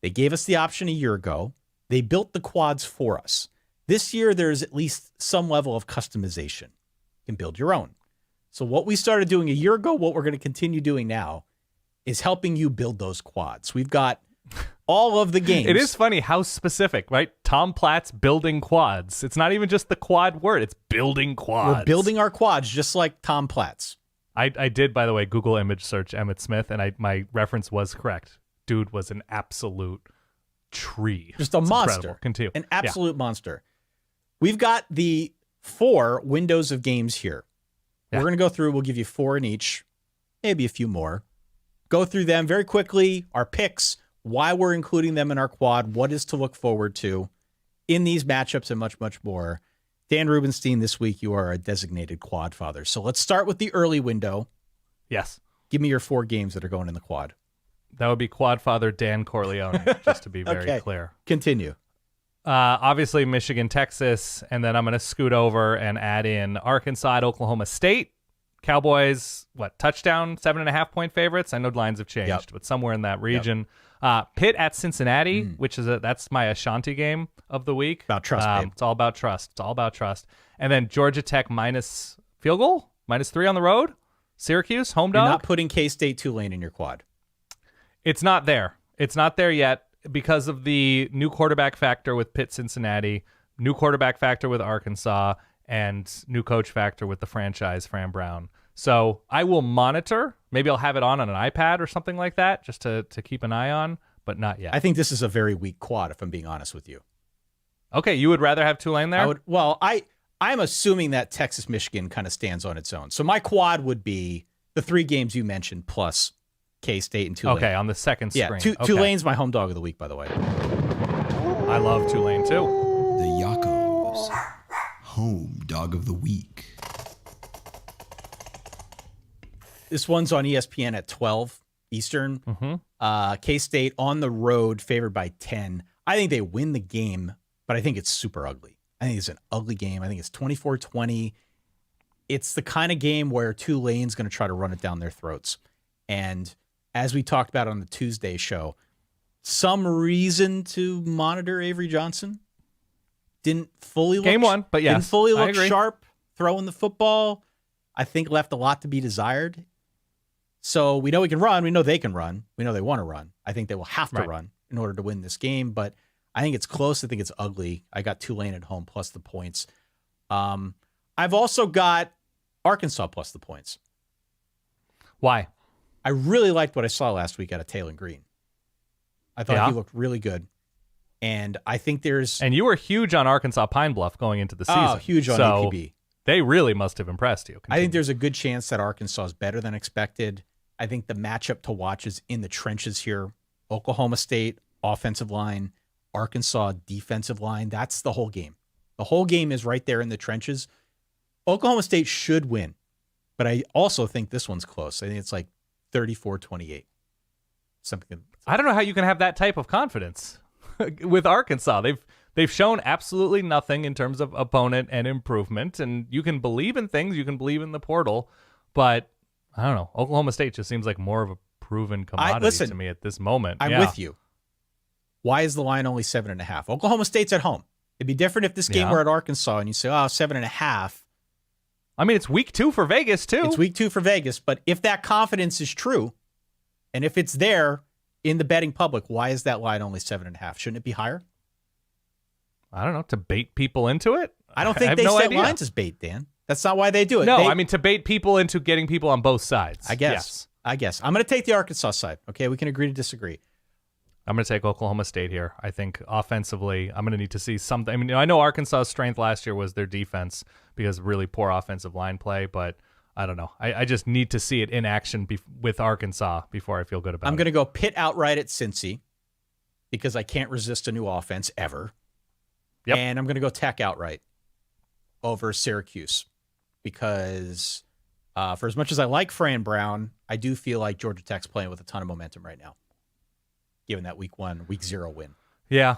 They gave us the option a year ago. They built the quads for us. This year, there's at least some level of customization. You can build your own. So what we started doing a year ago, what we're going to continue doing now, is helping you build those quads. We've got all of the games. It is funny how specific, right? Tom Platz building quads. It's not even just the quad word. It's building quads. We're building our quads just like Tom Platz. I did, by the way, Google image search Emmitt Smith, and my reference was correct. Dude was an absolute tree. Just a monster. Continue. An absolute monster. We've got the 4 windows of games here. Yeah. We're going to go through. We'll give you 4 in each, maybe a few more. Go through them very quickly, our picks, why we're including them in our quad, what is to look forward to in these matchups, and much, much more. Dan Rubenstein, this week, you are a designated quad father. So let's start with the early window. Yes. Give me your 4 games that are going in the quad. That would be quad father Dan Corleone, just to be very clear. Continue. Obviously, Michigan, Texas, and then I'm going to scoot over and add in Arkansas at Oklahoma State. Cowboys, touchdown, 7.5 point favorites? I know lines have changed, but somewhere in that region. Pitt at Cincinnati, which is that's my Ashanti game of the week. About trust, babe. It's all about trust. It's all about trust. And then Georgia Tech minus field goal, -3 on the road. Syracuse, home dog. You're not putting K-State Tulane in your quad. It's not there. It's not there yet because of the new quarterback factor with Pitt, Cincinnati, new quarterback factor with Arkansas, and new coach factor with the franchise, Fran Brown. So I will monitor. Maybe I'll have it on an iPad or something like that just to keep an eye on, but not yet. I think this is a very weak quad, if I'm being honest with you. Okay, you would rather have Tulane there? I'm assuming that Texas-Michigan kind of stands on its own. So my quad would be the 3 games you mentioned plus K-State and Tulane. Okay, on the second screen. Yeah, Tulane's my home dog of the week, by the way. I love Tulane, too. The Yakos, home dog of the week. This one's on ESPN at 12 Eastern. K-State on the road, favored by 10. I think they win the game, but I think it's super ugly. I think it's an ugly game. I think it's 24-20. It's the kind of game where Tulane's going to try to run it down their throats. And as we talked about on the Tuesday show, some reason to monitor Avery Johnson. Didn't fully look Game 1, but yes, didn't fully I look agree. sharp throwing the football. I think left a lot to be desired. So we know we can run. We know they can run. We know they want to run. I think they will have to run in order to win this game. But I think it's close. I think it's ugly. I got Tulane at home plus the points. I've also got Arkansas plus the points. Why? I really liked what I saw last week out of Taylor Green. I thought he looked really good. And I think there's... And you were huge on Arkansas Pine Bluff going into the season. Oh, huge on APB. They really must have impressed you. Continue. I think there's a good chance that Arkansas is better than expected. I think the matchup to watch is in the trenches here. Oklahoma State, offensive line. Arkansas, defensive line. That's the whole game. The whole game is right there in the trenches. Oklahoma State should win. But I also think this one's close. I think it's like 34-28. Something. I don't know how you can have that type of confidence with Arkansas. They've shown absolutely nothing in terms of opponent and improvement, and you can believe in things, you can believe in the portal, but I don't know. Oklahoma State just seems like more of a proven commodity to me at this moment. I'm with you. Why is the line only 7.5? Oklahoma State's at home. It'd be different if this game were at Arkansas and you say, 7.5. I mean, it's week 2 for Vegas, too. It's week 2 for Vegas, but if that confidence is true, and if it's there in the betting public, why is that line only 7.5? Shouldn't it be higher? I don't know, to bait people into it? I don't think they set lines as bait, Dan. That's not why they do it. No, I mean to bait people into getting people on both sides. I guess. Yes. I guess. I'm going to take the Arkansas side. Okay, we can agree to disagree. I'm going to take Oklahoma State here. I think offensively, I'm going to need to see something. I mean, I know Arkansas' strength last year was their defense because of really poor offensive line play, but I don't know. I just need to see it in action with Arkansas before I feel good about it. I'm going to go Pitt outright at Cincy because I can't resist a new offense ever. Yep. And I'm going to go Tech outright over Syracuse because for as much as I like Fran Brown, I do feel like Georgia Tech's playing with a ton of momentum right now, given that week 0 win. Yeah.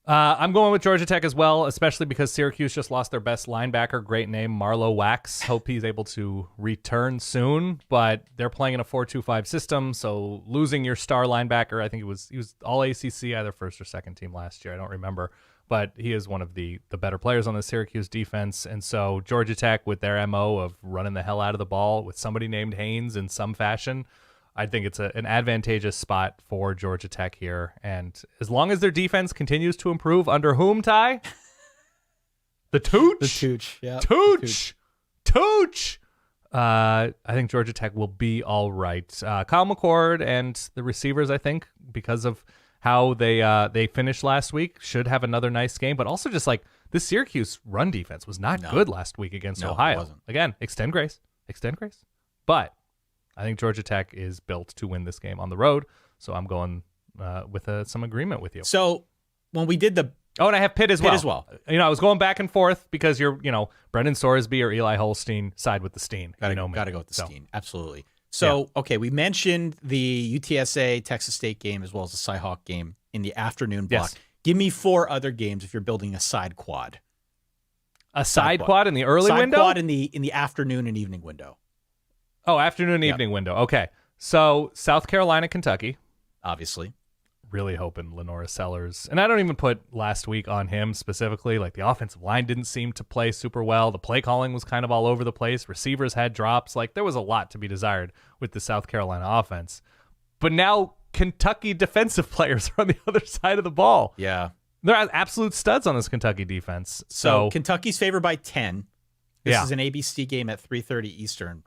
I'm going with Georgia Tech as well, especially because Syracuse just lost their best linebacker, great name, Marlo Wax. Hope he's able to return soon, but they're playing in a 4-2-5 system, so losing your star linebacker, I think he was all ACC, either first or second team last year, I don't remember, but he is one of the better players on the Syracuse defense, and so Georgia Tech with their MO of running the hell out of the ball with somebody named Haynes in some fashion, I think it's an advantageous spot for Georgia Tech here. And as long as their defense continues to improve under whom, Ty? The Tooch? The Tooch, yeah. Tooch! I think Georgia Tech will be all right. Kyle McCord and the receivers, I think, because of how they finished last week, should have another nice game. But also just like this Syracuse run defense was not good last week against Ohio. It wasn't. Again, extend grace. But I think Georgia Tech is built to win this game on the road, so I'm going with some agreement with you. So when we did the... Oh, and I have Pitt as well. You know, I was going back and forth because Brendan Sorsby or Eli Holstein, side with the Steen. Got to go with the Steen, absolutely. So, okay, we mentioned the UTSA Texas State game as well as the CyHawk game in the afternoon block. Yes. Give me 4 other games if you're building a side quad. A side quad in the early window? Side quad in the afternoon and evening window. Oh, afternoon, evening window. Okay. So, South Carolina, Kentucky. Obviously. Really hoping Lenora Sellers. And I don't even put last week on him specifically. Like, the offensive line didn't seem to play super well. The play calling was kind of all over the place. Receivers had drops. Like, there was a lot to be desired with the South Carolina offense. But now, Kentucky defensive players are on the other side of the ball. Yeah. They're absolute studs on this Kentucky defense. So Kentucky's favored by 10. This is an ABC game at 3:30 Eastern.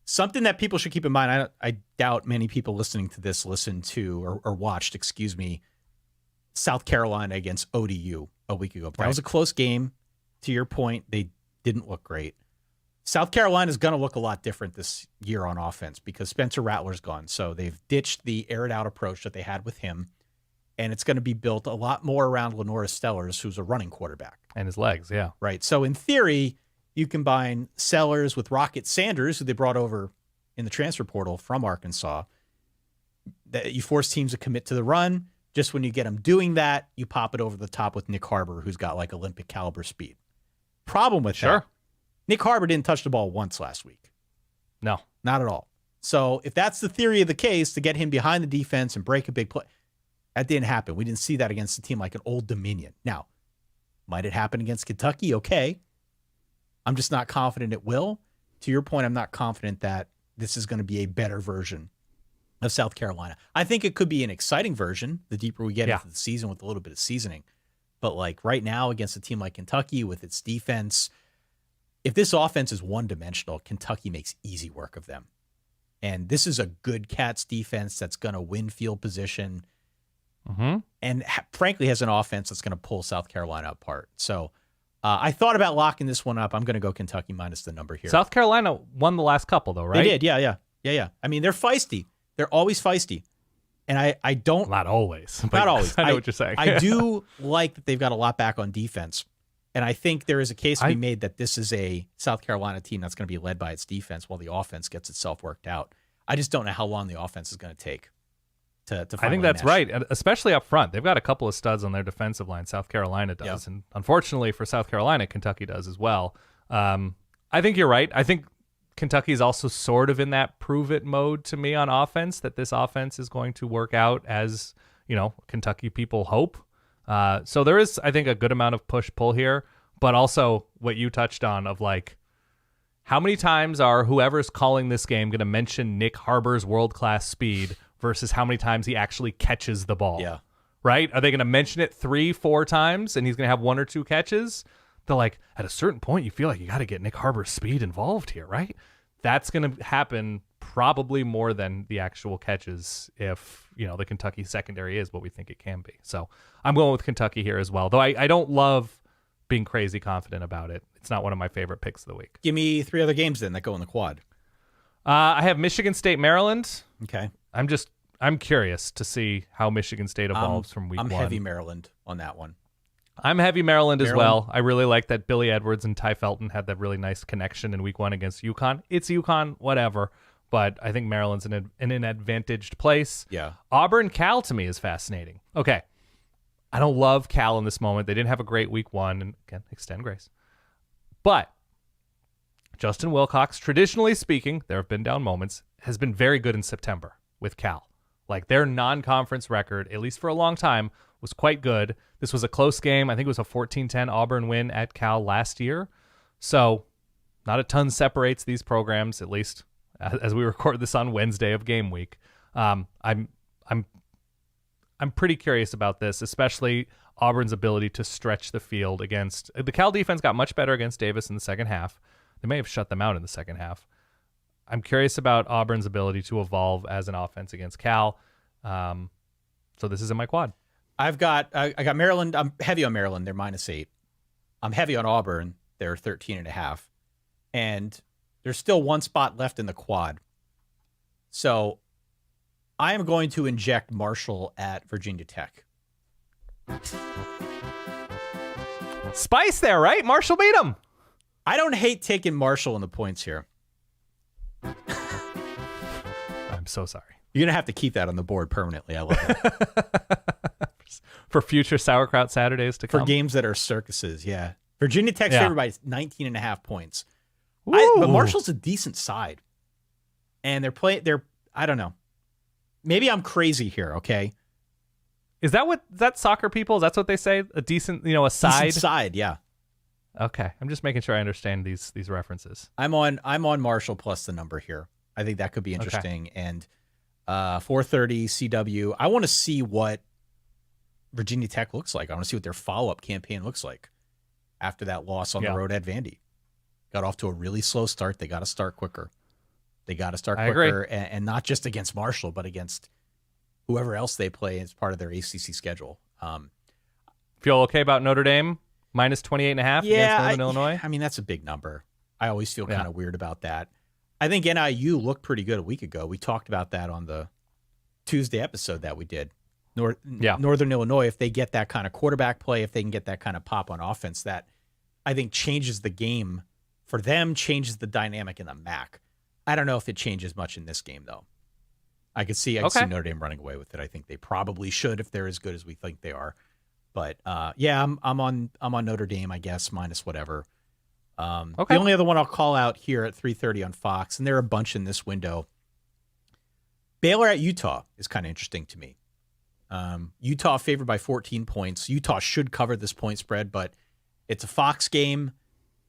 Something that people should keep in mind, I doubt many people listening to this listened to or watched, South Carolina against ODU a week ago. That was a close game. To your point, they didn't look great. South Carolina is going to look a lot different this year on offense because Spencer Rattler's gone. So they've ditched the air-it-out approach that they had with him, and it's going to be built a lot more around Lenora Stellers, who's a running quarterback. And his legs, yeah. Right. So in theory, you combine Sellers with Rocket Sanders, who they brought over in the transfer portal from Arkansas. That you force teams to commit to the run. Just when you get them doing that, you pop it over the top with Nick Harbor, who's got like Olympic caliber speed. Problem with that, Nick Harbor didn't touch the ball once last week. No. Not at all. So if that's the theory of the case, to get him behind the defense and break a big play, that didn't happen. We didn't see that against a team like an Old Dominion. Now, might it happen against Kentucky? Okay. I'm just not confident it will. To your point, I'm not confident that this is going to be a better version of South Carolina. I think it could be an exciting version the deeper we get Yeah. into the season with a little bit of seasoning. But like right now against a team like Kentucky with its defense, if this offense is one-dimensional, Kentucky makes easy work of them. And this is a good Cats defense that's going to win field position and frankly has an offense that's going to pull South Carolina apart. So I thought about locking this one up. I'm going to go Kentucky minus the number here. South Carolina won the last couple, though, right? They did, yeah. I mean, they're feisty. They're always feisty. And I don't... Not always. But Not always. I know what you're saying. I do like that they've got a lot back on defense. And I think there is a case to be made that this is a South Carolina team that's going to be led by its defense while the offense gets itself worked out. I just don't know how long the offense is going to take to I think that's mesh. right, and especially up front. They've got a couple of studs on their defensive line. South Carolina does, and unfortunately for South Carolina, Kentucky does as well. I think you're right. I think Kentucky's also sort of in that prove-it mode to me on offense, that this offense is going to work out as, Kentucky people hope. So there is, I think, a good amount of push-pull here, but also what you touched on of like, how many times are whoever's calling this game going to mention Nick Harbor's world-class speed versus how many times he actually catches the ball? Yeah. Right? Are they going to mention it 3-4 times and he's going to have 1 or 2 catches? They're like, at a certain point, you feel like you got to get Nick Harbor's speed involved here, right? That's going to happen probably more than the actual catches if, the Kentucky secondary is what we think it can be. So I'm going with Kentucky here as well, though I don't love being crazy confident about it. It's not one of my favorite picks of the week. Give me 3 other games then that go in the quad. I have Michigan State, Maryland. Okay. I'm curious to see how Michigan State evolves from week 1. I'm heavy Maryland on that one. I'm heavy Maryland as well. I really like that Billy Edwards and Ty Felton had that really nice connection in week 1 against UConn. It's UConn, whatever. But I think Maryland's in an advantaged place. Yeah. Auburn Cal to me is fascinating. Okay. I don't love Cal in this moment. They didn't have a great week 1, and again, extend grace. But Justin Wilcox, traditionally speaking, there have been down moments, has been very good in September with Cal. Like their non-conference record, at least for a long time, was quite good. This was a close game. I think it was a 14-10 Auburn win at Cal last year. So not a ton separates these programs, at least as we record this on Wednesday of game week. I'm pretty curious about this, especially Auburn's ability to stretch the field against the Cal defense. Got much better against Davis in the second half. They may have shut them out in the second half. I'm curious about Auburn's ability to evolve as an offense against Cal. So this is in my quad. I got Maryland. I'm heavy on Maryland. They're -8. I'm heavy on Auburn. They're 13.5. And there's still one spot left in the quad. So I am going to inject Marshall at Virginia Tech. Spice there, right? Marshall beat him. I don't hate taking Marshall in the points here. I'm so sorry. You're going to have to keep that on the board permanently. I love it. For future Sauerkraut Saturdays to come. For games that are circuses, yeah. Virginia Tech's favored by 19.5 points. Ooh. But Marshall's a decent side. And I don't know. Maybe I'm crazy here, okay? Is that soccer people? That's what they say? A decent, a side? Decent side, yeah. Okay. I'm just making sure I understand these references. I'm on Marshall plus the number here. I think that could be interesting. Okay. And 4:30 CW. I want to see what Virginia Tech looks like. I want to see what their follow-up campaign looks like after that loss on the road at Vandy. Got off to a really slow start. They got to start quicker. I agree. And not just against Marshall, but against whoever else they play as part of their ACC schedule. Feel okay about Notre Dame -28.5 against Northern Illinois? I mean, that's a big number. I always feel kind of weird about that. I think NIU looked pretty good a week ago. We talked about that on the Tuesday episode that we did. Northern Illinois, if they get that kind of quarterback play, if they can get that kind of pop on offense, that I think changes the game for them, changes the dynamic in the MAC. I don't know if it changes much in this game, though. I could see Notre Dame running away with it. I think they probably should if they're as good as we think they are. But I'm on Notre Dame, I guess, minus whatever. The only other one I'll call out here at 3:30 on Fox, and there are a bunch in this window. Baylor at Utah is kind of interesting to me. Utah favored by 14 points. Utah should cover this point spread, but it's a Fox game.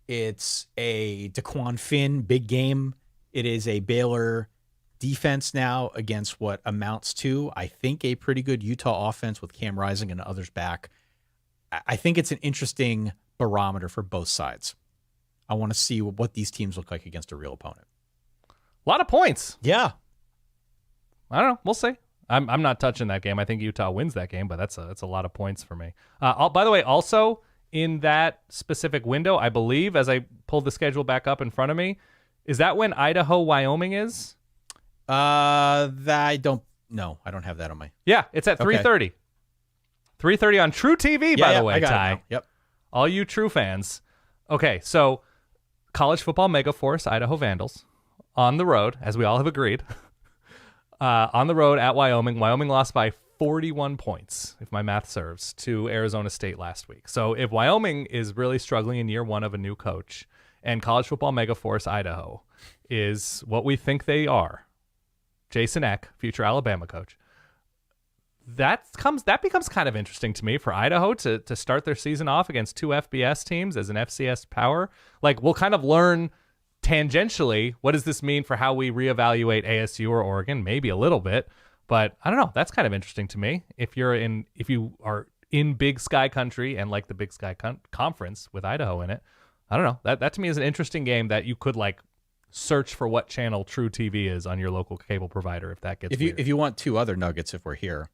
It's a DeQuan Finn big game. It is a Baylor defense now against what amounts to, I think, a pretty good Utah offense with Cam Rising and others back. I think it's an interesting barometer for both sides. I want to see what these teams look like against a real opponent. A lot of points. Yeah. I don't know. We'll see. I'm not touching that game. I think Utah wins that game, but that's a lot of points for me. By the way, also in that specific window, I believe, as I pulled the schedule back up in front of me, is that when Idaho, Wyoming is? I don't know. I don't have that on my. Yeah, it's at 3:30. 3:30 on True TV, by the way, I got Ty. it now. Yep. All you True fans. Okay, so college football megaforce, Idaho Vandals, on the road, as we all have agreed. On the road at Wyoming. Wyoming lost by 41 points, if my math serves, to Arizona State last week. So if Wyoming is really struggling in year one of a new coach, and college football megaforce Idaho is what we think they are, Jason Eck, future Alabama coach, that becomes kind of interesting to me for Idaho to start their season off against two FBS teams as an FCS power. Like, we'll kind of learn tangentially, what does this mean for how we reevaluate ASU or Oregon? Maybe a little bit, but I don't know. That's kind of interesting to me. If you are in Big Sky country and like the Big Sky conference with Idaho in it, I don't know. That to me is an interesting game that you could like search for what channel True TV is on your local cable provider if that gets weird. If you want two other nuggets, if we're here,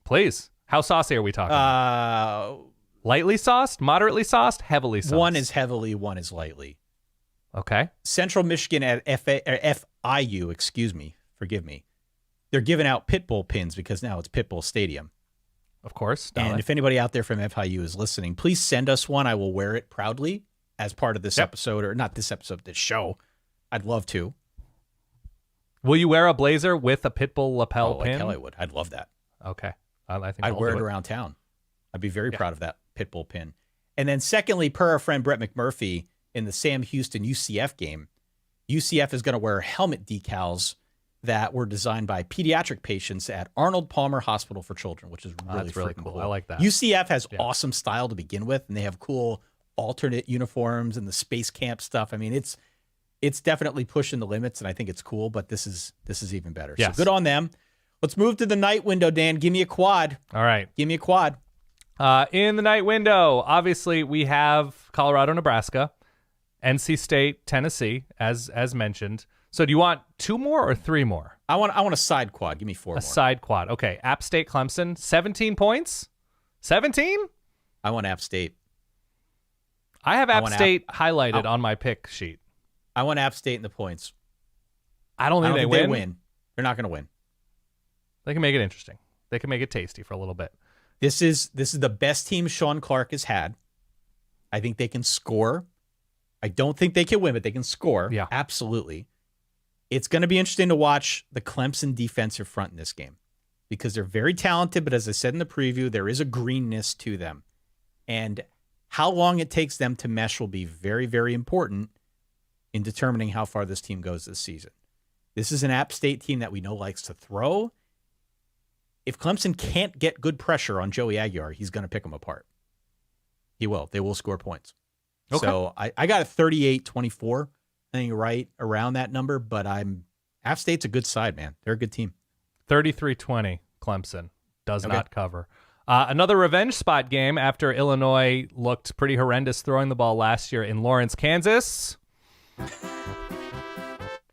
please. How saucy are we talking? Lightly sauced, moderately sauced, heavily sauced. One is heavily, one is lightly. Okay. Central Michigan at FIU, forgive me. They're giving out Pitbull pins because now it's Pitbull Stadium. Of course. And if anybody out there from FIU is listening, please send us one. I will wear it proudly as part of this episode, or not this episode, this show. I'd love to. Will you wear a blazer with a Pitbull lapel pin? Like hell I would. I'd love that. Okay. I think I'd wear it around town. I'd be very proud of that Pitbull pin. And then secondly, per our friend Brett McMurphy, in the Sam Houston UCF game, UCF is going to wear helmet decals that were designed by pediatric patients at Arnold Palmer Hospital for Children, which is really cool. I like that. UCF has awesome style to begin with, and they have cool alternate uniforms and the space camp stuff. I mean, it's definitely pushing the limits, and I think it's cool, but this is even better. Yes. So good on them. Let's move to the night window, Dan. Give me a quad. All right. Give me a quad. In the night window, obviously, we have Colorado-Nebraska, NC State, Tennessee, as mentioned. So do you want two more or three more? I want a side quad. Give me four more. A side quad. Okay. App State, Clemson, 17 points? 17? I want App State. I have App State highlighted on my pick sheet. I want App State in the points. I don't think they win. They're not going to win. They can make it interesting. They can make it tasty for a little bit. This is the best team Sean Clark has had. I think they can score. I don't think they can win, but they can score. Yeah. Absolutely. It's going to be interesting to watch the Clemson defensive front in this game because they're very talented, but as I said in the preview, there is a greenness to them. And how long it takes them to mesh will be very, very important in determining how far this team goes this season. This is an App State team that we know likes to throw. If Clemson can't get good pressure on Joey Aguiar, he's going to pick them apart. He will. They will score points. Okay. So I got a 38-24, I think, right around that number, but App State's a good side, man. They're a good team. 33-20, Clemson does not cover. Another revenge spot game after Illinois looked pretty horrendous throwing the ball last year in Lawrence, Kansas.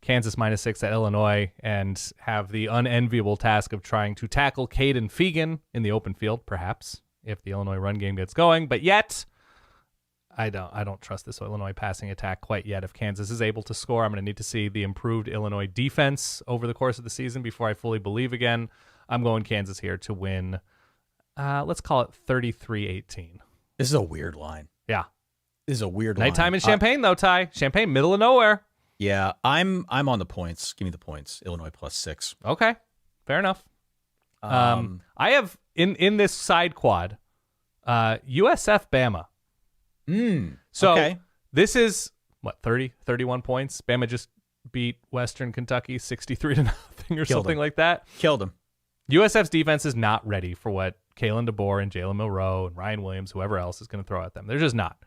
Kansas -6 at Illinois and have the unenviable task of trying to tackle Caden Fegan in the open field, perhaps, if the Illinois run game gets going. But yet, I don't trust this Illinois passing attack quite yet. If Kansas is able to score, I'm going to need to see the improved Illinois defense over the course of the season before I fully believe again. I'm going Kansas here to win, let's call it 33-18. This is a weird line. Yeah. This is a weird line. Nighttime in Champaign, though, Ty. Champaign, middle of nowhere. Yeah, I'm on the points. Give me the points. Illinois +6. Okay, fair enough. I have in this side quad, USF Bama. So this is what 31 points. Bama just beat Western Kentucky 63-0 or something like that. Killed them. USF's defense is not ready for what Kalen DeBoer and Jalen Milroe and Ryan Williams, whoever else is going to throw at them. They're just not.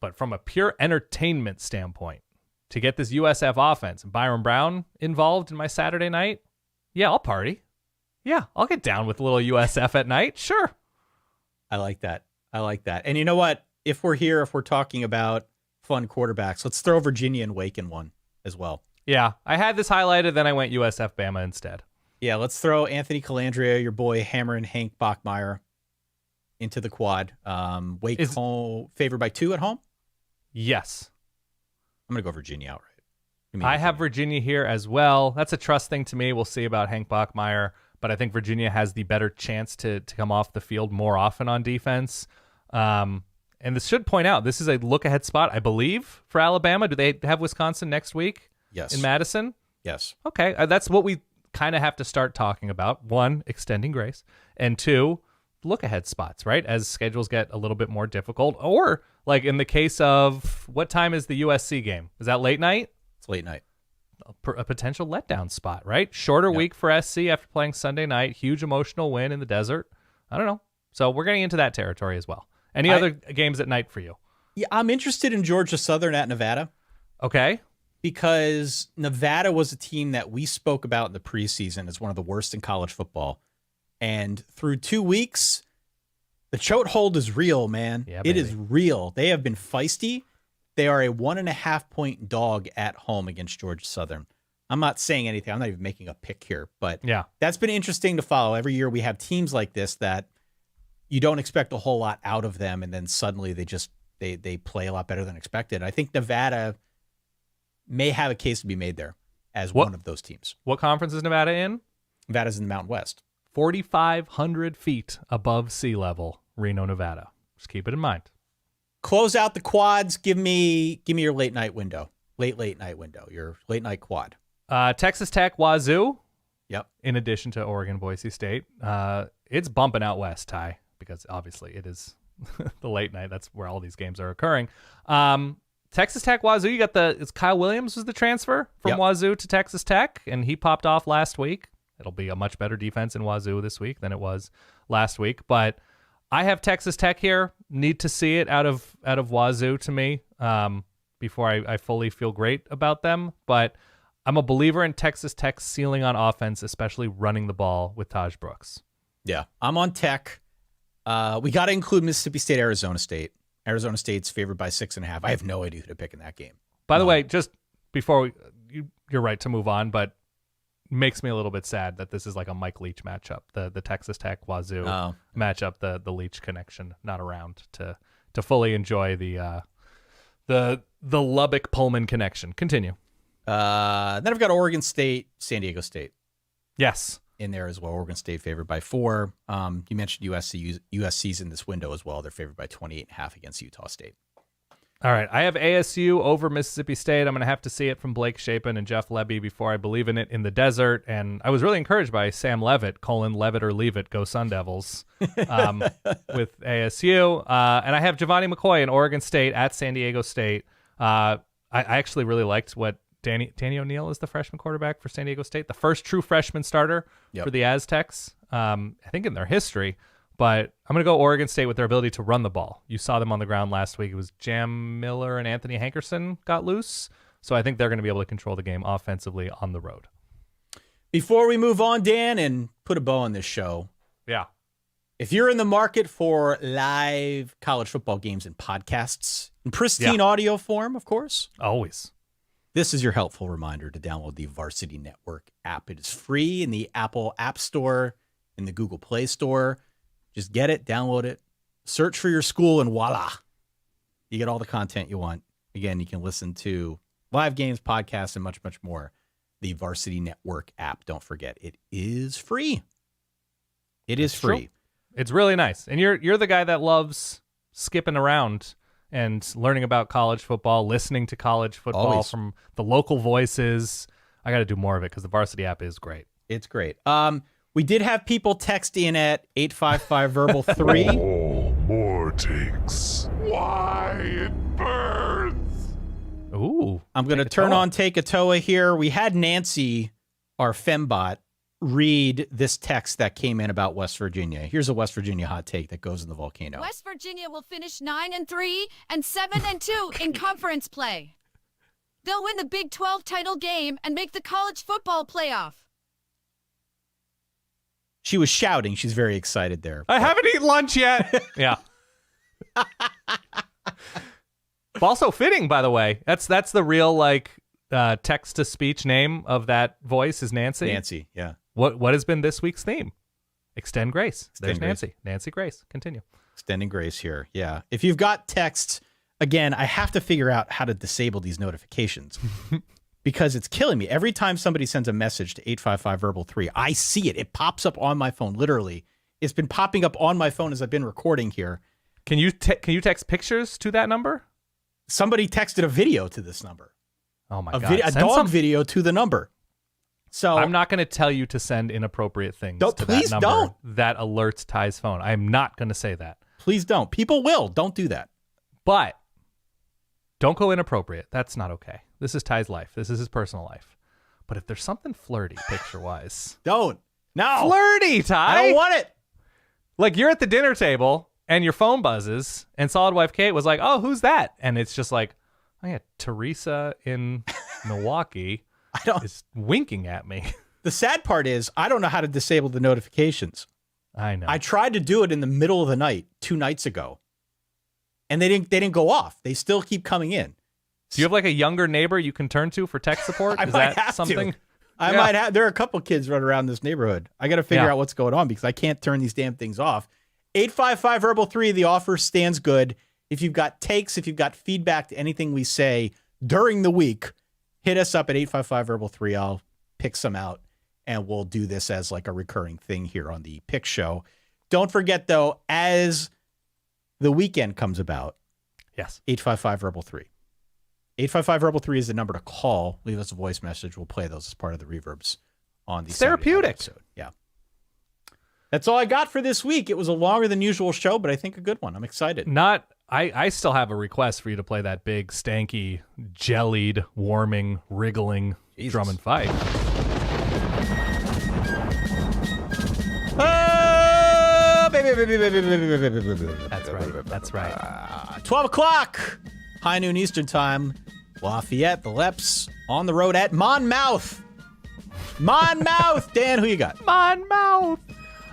But from a pure entertainment standpoint, to get this USF offense and Byron Brown involved in my Saturday night, yeah, I'll party. Yeah, I'll get down with a little USF at night. Sure. I like that. And you know what? If we're talking about fun quarterbacks, let's throw Virginia and Wake in one as well. Yeah, I had this highlighted, then I went USF Bama instead. Yeah, let's throw Anthony Calandria, your boy Hammer and Hank Bachmeyer, into the quad. Wake home, favored by 2 at home? Yes. I'm going to go Virginia outright. I have Virginia here as well. That's a trust thing to me. We'll see about Hank Bachmeyer, but I think Virginia has the better chance to come off the field more often on defense. And this should point out, this is a look-ahead spot, I believe, for Alabama. Do they have Wisconsin next week? Yes. In Madison? Yes. Okay, that's what we kind of have to start talking about. 1, extending grace, and 2, look-ahead spots, right? As schedules get a little bit more difficult, or like in the case of, what time is the USC game? Is that late night? It's late night. A potential letdown spot, right? Shorter week for SC after playing Sunday night. Huge emotional win in the desert. I don't know. So we're getting into that territory as well. Any other games at night for you? Yeah, I'm interested in Georgia Southern at Nevada. Okay. Because Nevada was a team that we spoke about in the preseason as one of the worst in college football. And through 2 weeks, the chokehold is real, man. Yeah, it is real. They have been feisty. They are a 1.5-point dog at home against Georgia Southern. I'm not saying anything. I'm not even making a pick here, but yeah, that's been interesting to follow. Every year we have teams like this that you don't expect a whole lot out of them, and then suddenly they play a lot better than expected. I think Nevada may have a case to be made there as one of those teams. What conference is Nevada in? Nevada's in the Mountain West. 4,500 feet above sea level, Reno, Nevada. Just keep it in mind. Close out the quads. Give me your late night window. Late night window. Your late night quad. Texas Tech, Wazoo. Yep. In addition to Oregon, Boise State. It's bumping out west, Ty, because obviously it is the late night. That's where all these games are occurring. Texas Tech, Wazoo. You got it's Kyle Williams was the transfer from Wazoo to Texas Tech, and he popped off last week. It'll be a much better defense in Wazoo this week than it was last week. But I have Texas Tech here. Need to see it out of Wazoo to me before I fully feel great about them. But I'm a believer in Texas Tech's ceiling on offense, especially running the ball with Taj Brooks. Yeah, I'm on Tech. We got to include Mississippi State, Arizona State. Arizona State's favored by 6.5. I have no idea who to pick in that game. By the way, just before you're right to move on, but makes me a little bit sad that this is like a Mike Leach matchup, the Texas Tech Wazoo matchup, the Leach connection not around to fully enjoy the Lubbock Pullman connection. Continue. Then I've got Oregon State, San Diego State. Yes. In there as well. Oregon State favored by 4. You mentioned USC's in this window as well. They're favored by 28.5 against Utah State. All right. I have ASU over Mississippi State. I'm going to have to see it from Blake Shapen and Jeff Lebby before I believe in it in the desert. And I was really encouraged by Sam Levitt, Levitt or leave it, go Sun Devils, with ASU. And I have Giovanni McCoy in Oregon State at San Diego State. I actually really liked what Danny O'Neal is the freshman quarterback for San Diego State, the first true freshman starter for the Aztecs, I think in their history. But I'm going to go Oregon State with their ability to run the ball. You saw them on the ground last week. It was Jam Miller and Anthony Hankerson got loose. So I think they're going to be able to control the game offensively on the road. Before we move on, Dan, and put a bow on this show. Yeah. If you're in the market for live college football games and podcasts in pristine audio form, of course. Always. This is your helpful reminder to download the Varsity Network app. It is free in the Apple App Store, in the Google Play Store. Just get it, download it, search for your school, and voila. You get all the content you want. Again, you can listen to live games, podcasts, and much, much more. The Varsity Network app, don't forget, it is free. It's free. True. It's really nice. And you're the guy that loves skipping around and learning about college football, listening to college football from the local voices. I got to do more of it because the Varsity app is great. It's great. We did have people text in at 855-VERBAL-3. Oh, more takes. Why it burns. Ooh. I'm going to turn on Take a Toa here. We had Nancy, our fembot, read this text that came in about West Virginia. Here's a West Virginia hot take that goes in the volcano. West Virginia will finish 9-3 and 7-2 in conference play. They'll win the Big 12 title game and make the college football playoff. She was shouting. She's very excited there. I haven't eaten lunch yet. Yeah. Also fitting, by the way. That's the real text to speech name of that voice is Nancy. Nancy, yeah. What has been this week's theme? Extend Grace. Extend There's Grace. Nancy. Nancy Grace. Continue. Extending Grace here. Yeah. If you've got texts, again, I have to figure out how to disable these notifications because it's killing me. Every time somebody sends a message to 855-VERBAL-3, I see it. It pops up on my phone, literally. It's been popping up on my phone as I've been recording here. Can you text pictures to that number? Somebody texted a video to this number. Oh, my God. A dog video to the number. So I'm not going to tell you to send inappropriate things to please that number don't. that alerts Ty's phone. I'm not going to say that. Please don't. People will. Don't do that. But don't go inappropriate. That's not okay. This is Ty's life. This is his personal life. But if there's something flirty picture-wise. Don't. No. Flirty, Ty. I don't want it. Like you're at the dinner table and your phone buzzes and Solid Wife Kate was like, oh, who's that? And it's just like, oh, yeah, Teresa in Milwaukee is winking at me. The sad part is I don't know how to disable the notifications. I know. I tried to do it in the middle of the night 2 nights ago, and they didn't go off. They still keep coming in. Do you have like a younger neighbor you can turn to for tech support? Is that something? I might have. There are a couple kids running around this neighborhood. I got to figure out what's going on because I can't turn these damn things off. 855-VERBAL-3, the offer stands good. If you've got takes, if you've got feedback to anything we say during the week, hit us up at 855-VERBAL-3. I'll pick some out, and we'll do this as like a recurring thing here on the Pick Show. Don't forget, though, as the weekend comes about, yes, 855-VERBAL-3. 855-VERBAL-3 is the number to call. Leave us a voice message. We'll play those as part of the reverbs on the therapeutic episode. Yeah. That's all I got for this week. It was a longer than usual show, but I think a good one. I'm excited. I still have a request for you to play that big, stanky, jellied, warming, wriggling drum and fife. That's right. 12 o'clock, high noon Eastern time. Lafayette, the Leps, on the road at Monmouth. Monmouth. Dan, who you got? Monmouth.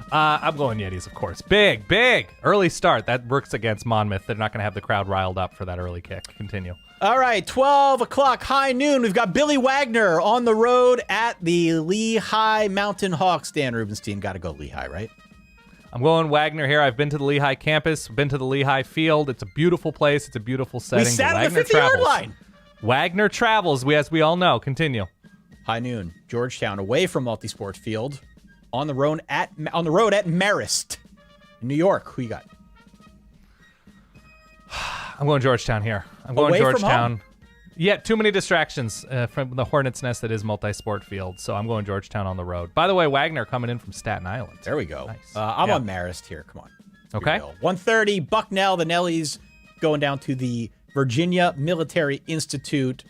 I'm going Yetis, of course. Big early start. That works against Monmouth. They're not going to have the crowd riled up for that early kick. Continue. All right, 12 o'clock, high noon. We've got Billy Wagner on the road at the Lehigh Mountain Hawks. Dan Rubenstein, got to go Lehigh, right? I'm going Wagner here. I've been to the Lehigh campus, been to the Lehigh field. It's a beautiful place. It's a beautiful setting. We sat on the 50-yard line. Wagner travels, as we all know. Continue. High noon, Georgetown away from Multisport Field. On the road at Marist, New York. Who you got? I'm going Georgetown here. I'm going Away Georgetown. From home? Yeah, too many distractions from the Hornets' nest that is Multisport Field. So I'm going Georgetown on the road. By the way, Wagner coming in from Staten Island. There we go. Nice. I'm on Marist here. Come on. Okay. 1:30, Bucknell, the Nellies going down to the Virginia Military Institute,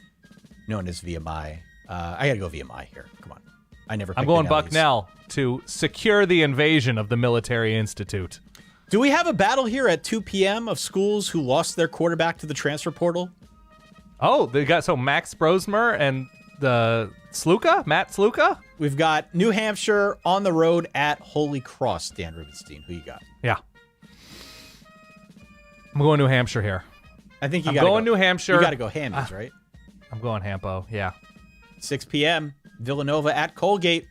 known as VMI. I got to go VMI here. Come on. I'm going Bucknell to secure the invasion of the Military Institute. Do we have a battle here at 2 p.m. of schools who lost their quarterback to the transfer portal? Oh, they got Max Brosmer and Matt Sluka? We've got New Hampshire on the road at Holy Cross. Dan Rubenstein, who you got? Yeah. I'm going New Hampshire here. I think I'm going New Hampshire. You got to go Hammies, right? I'm going Hampo, yeah. 6 p.m., Villanova at Colgate.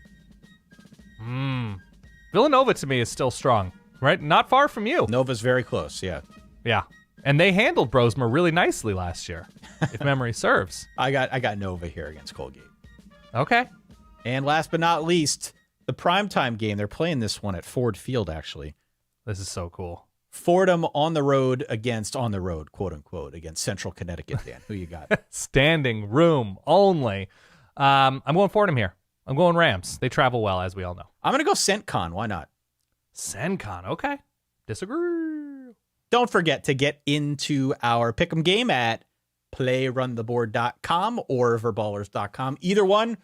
Villanova to me is still strong, right? Not far from you. Nova's very close, yeah. Yeah. And they handled Brosmer really nicely last year, if memory serves. I got Nova here against Colgate. Okay. And last but not least, the primetime game. They're playing this one at Ford Field, actually. This is so cool. Fordham on the road, quote unquote, against Central Connecticut. Dan, who you got? Standing room only. I'm going Fordham here. I'm going Rams. They travel well, as we all know. I'm going to go CentCon. Why not? CentCon. Okay. Disagree. Don't forget to get into our pick'em game at playruntheboard.com or verballers.com. Either one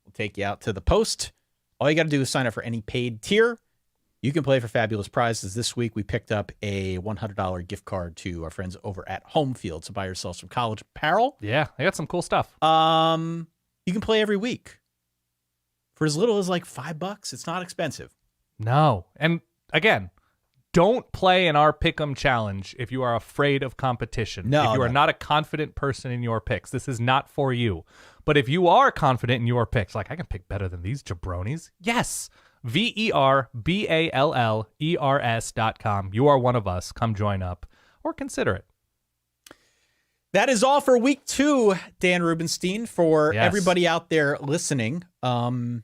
will take you out to the post. All you got to do is sign up for any paid tier. You can play for fabulous prizes. This week, we picked up a $100 gift card to our friends over at Home Field. So buy yourself some college apparel. Yeah, they got some cool stuff. You can play every week for as little as like $5. It's not expensive. No. And again, don't play in our Pick'em challenge if you are afraid of competition. No, if you are not a confident person in your picks, this is not for you. But if you are confident in your picks, like I can pick better than these jabronis, yes. VerballErs.com. You are one of us. Come join up or consider it. That is all for week 2, Dan Rubenstein. For Yes. everybody out there listening, come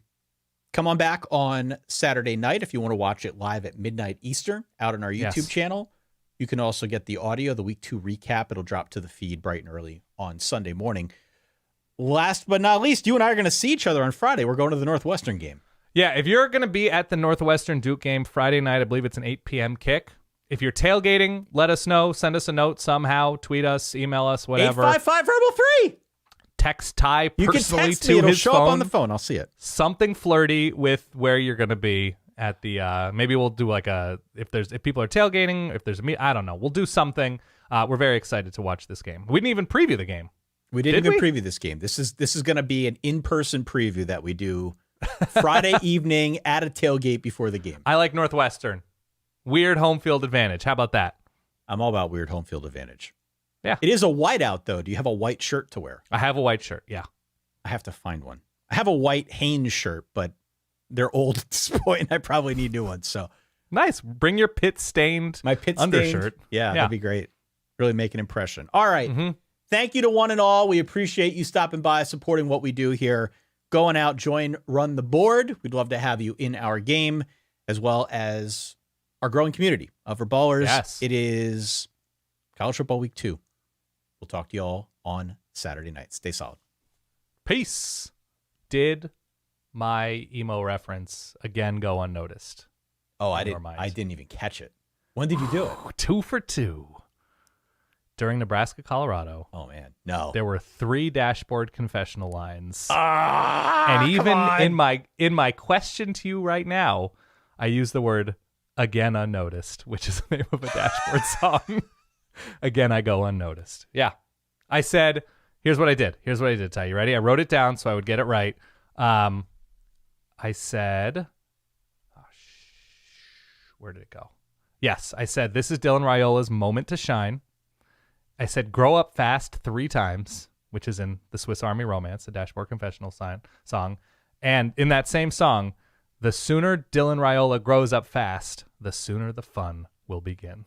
on back on Saturday night if you want to watch it live at midnight Eastern out on our YouTube Yes. channel. You can also get the audio, the week 2 recap. It'll drop to the feed bright and early on Sunday morning. Last but not least, you and I are going to see each other on Friday. We're going to the Northwestern game. Yeah, if you're going to be at the Northwestern Duke game Friday night, I believe it's an 8 p.m. kick. If you're tailgating, let us know. Send us a note somehow. Tweet us, email us, whatever. 855-Verbal-3. Text Ty You can personally text to me. It'll his show phone. up on the phone. I'll see it. Something flirty with where you're going to be at the maybe we'll do like if people are tailgating, if there's a meet, I don't know. We'll do something. We're very excited to watch this game. We didn't even preview the game. We didn't Did even we? preview this game. This is going to be an in-person preview that we do Friday evening at a tailgate before the game. I like Northwestern. Weird home field advantage. How about that? I'm all about weird home field advantage. Yeah. It is a whiteout, though. Do you have a white shirt to wear? I have a white shirt. Yeah. I have to find one. I have a white Hanes shirt, but they're old at this point, and I probably need new ones. So Nice. Bring your pit stained my pit undershirt. Yeah, that'd be great. Really make an impression. All right. Mhm. Thank you to one and all. We appreciate you stopping by, supporting what we do here. Going out, join Run the Board. We'd love to have you in our game, as well as our growing community of Verballers. Yes. It is College Football Week 2. We'll talk to you all on Saturday night. Stay solid. Peace. Did my emo reference again go unnoticed? Oh, I In your didn't. mind. I didn't even catch it. When did you do it? 2 for 2. During Nebraska, Colorado, Oh man, no. there were 3 dashboard confessional lines. And even in my question to you right now, I use the word again unnoticed, which is the name of a dashboard song. Again, I go unnoticed. Yeah. I said, here's what I did. Ty, you ready? I wrote it down so I would get it right. I said, where did it go? Yes, I said, this is Dylan Raiola's moment to shine. I said, grow up fast 3 times, which is in the Swiss Army Romance, the dashboard confessional song. And in that same song, the sooner Dylan Raiola grows up fast, the sooner the fun will begin.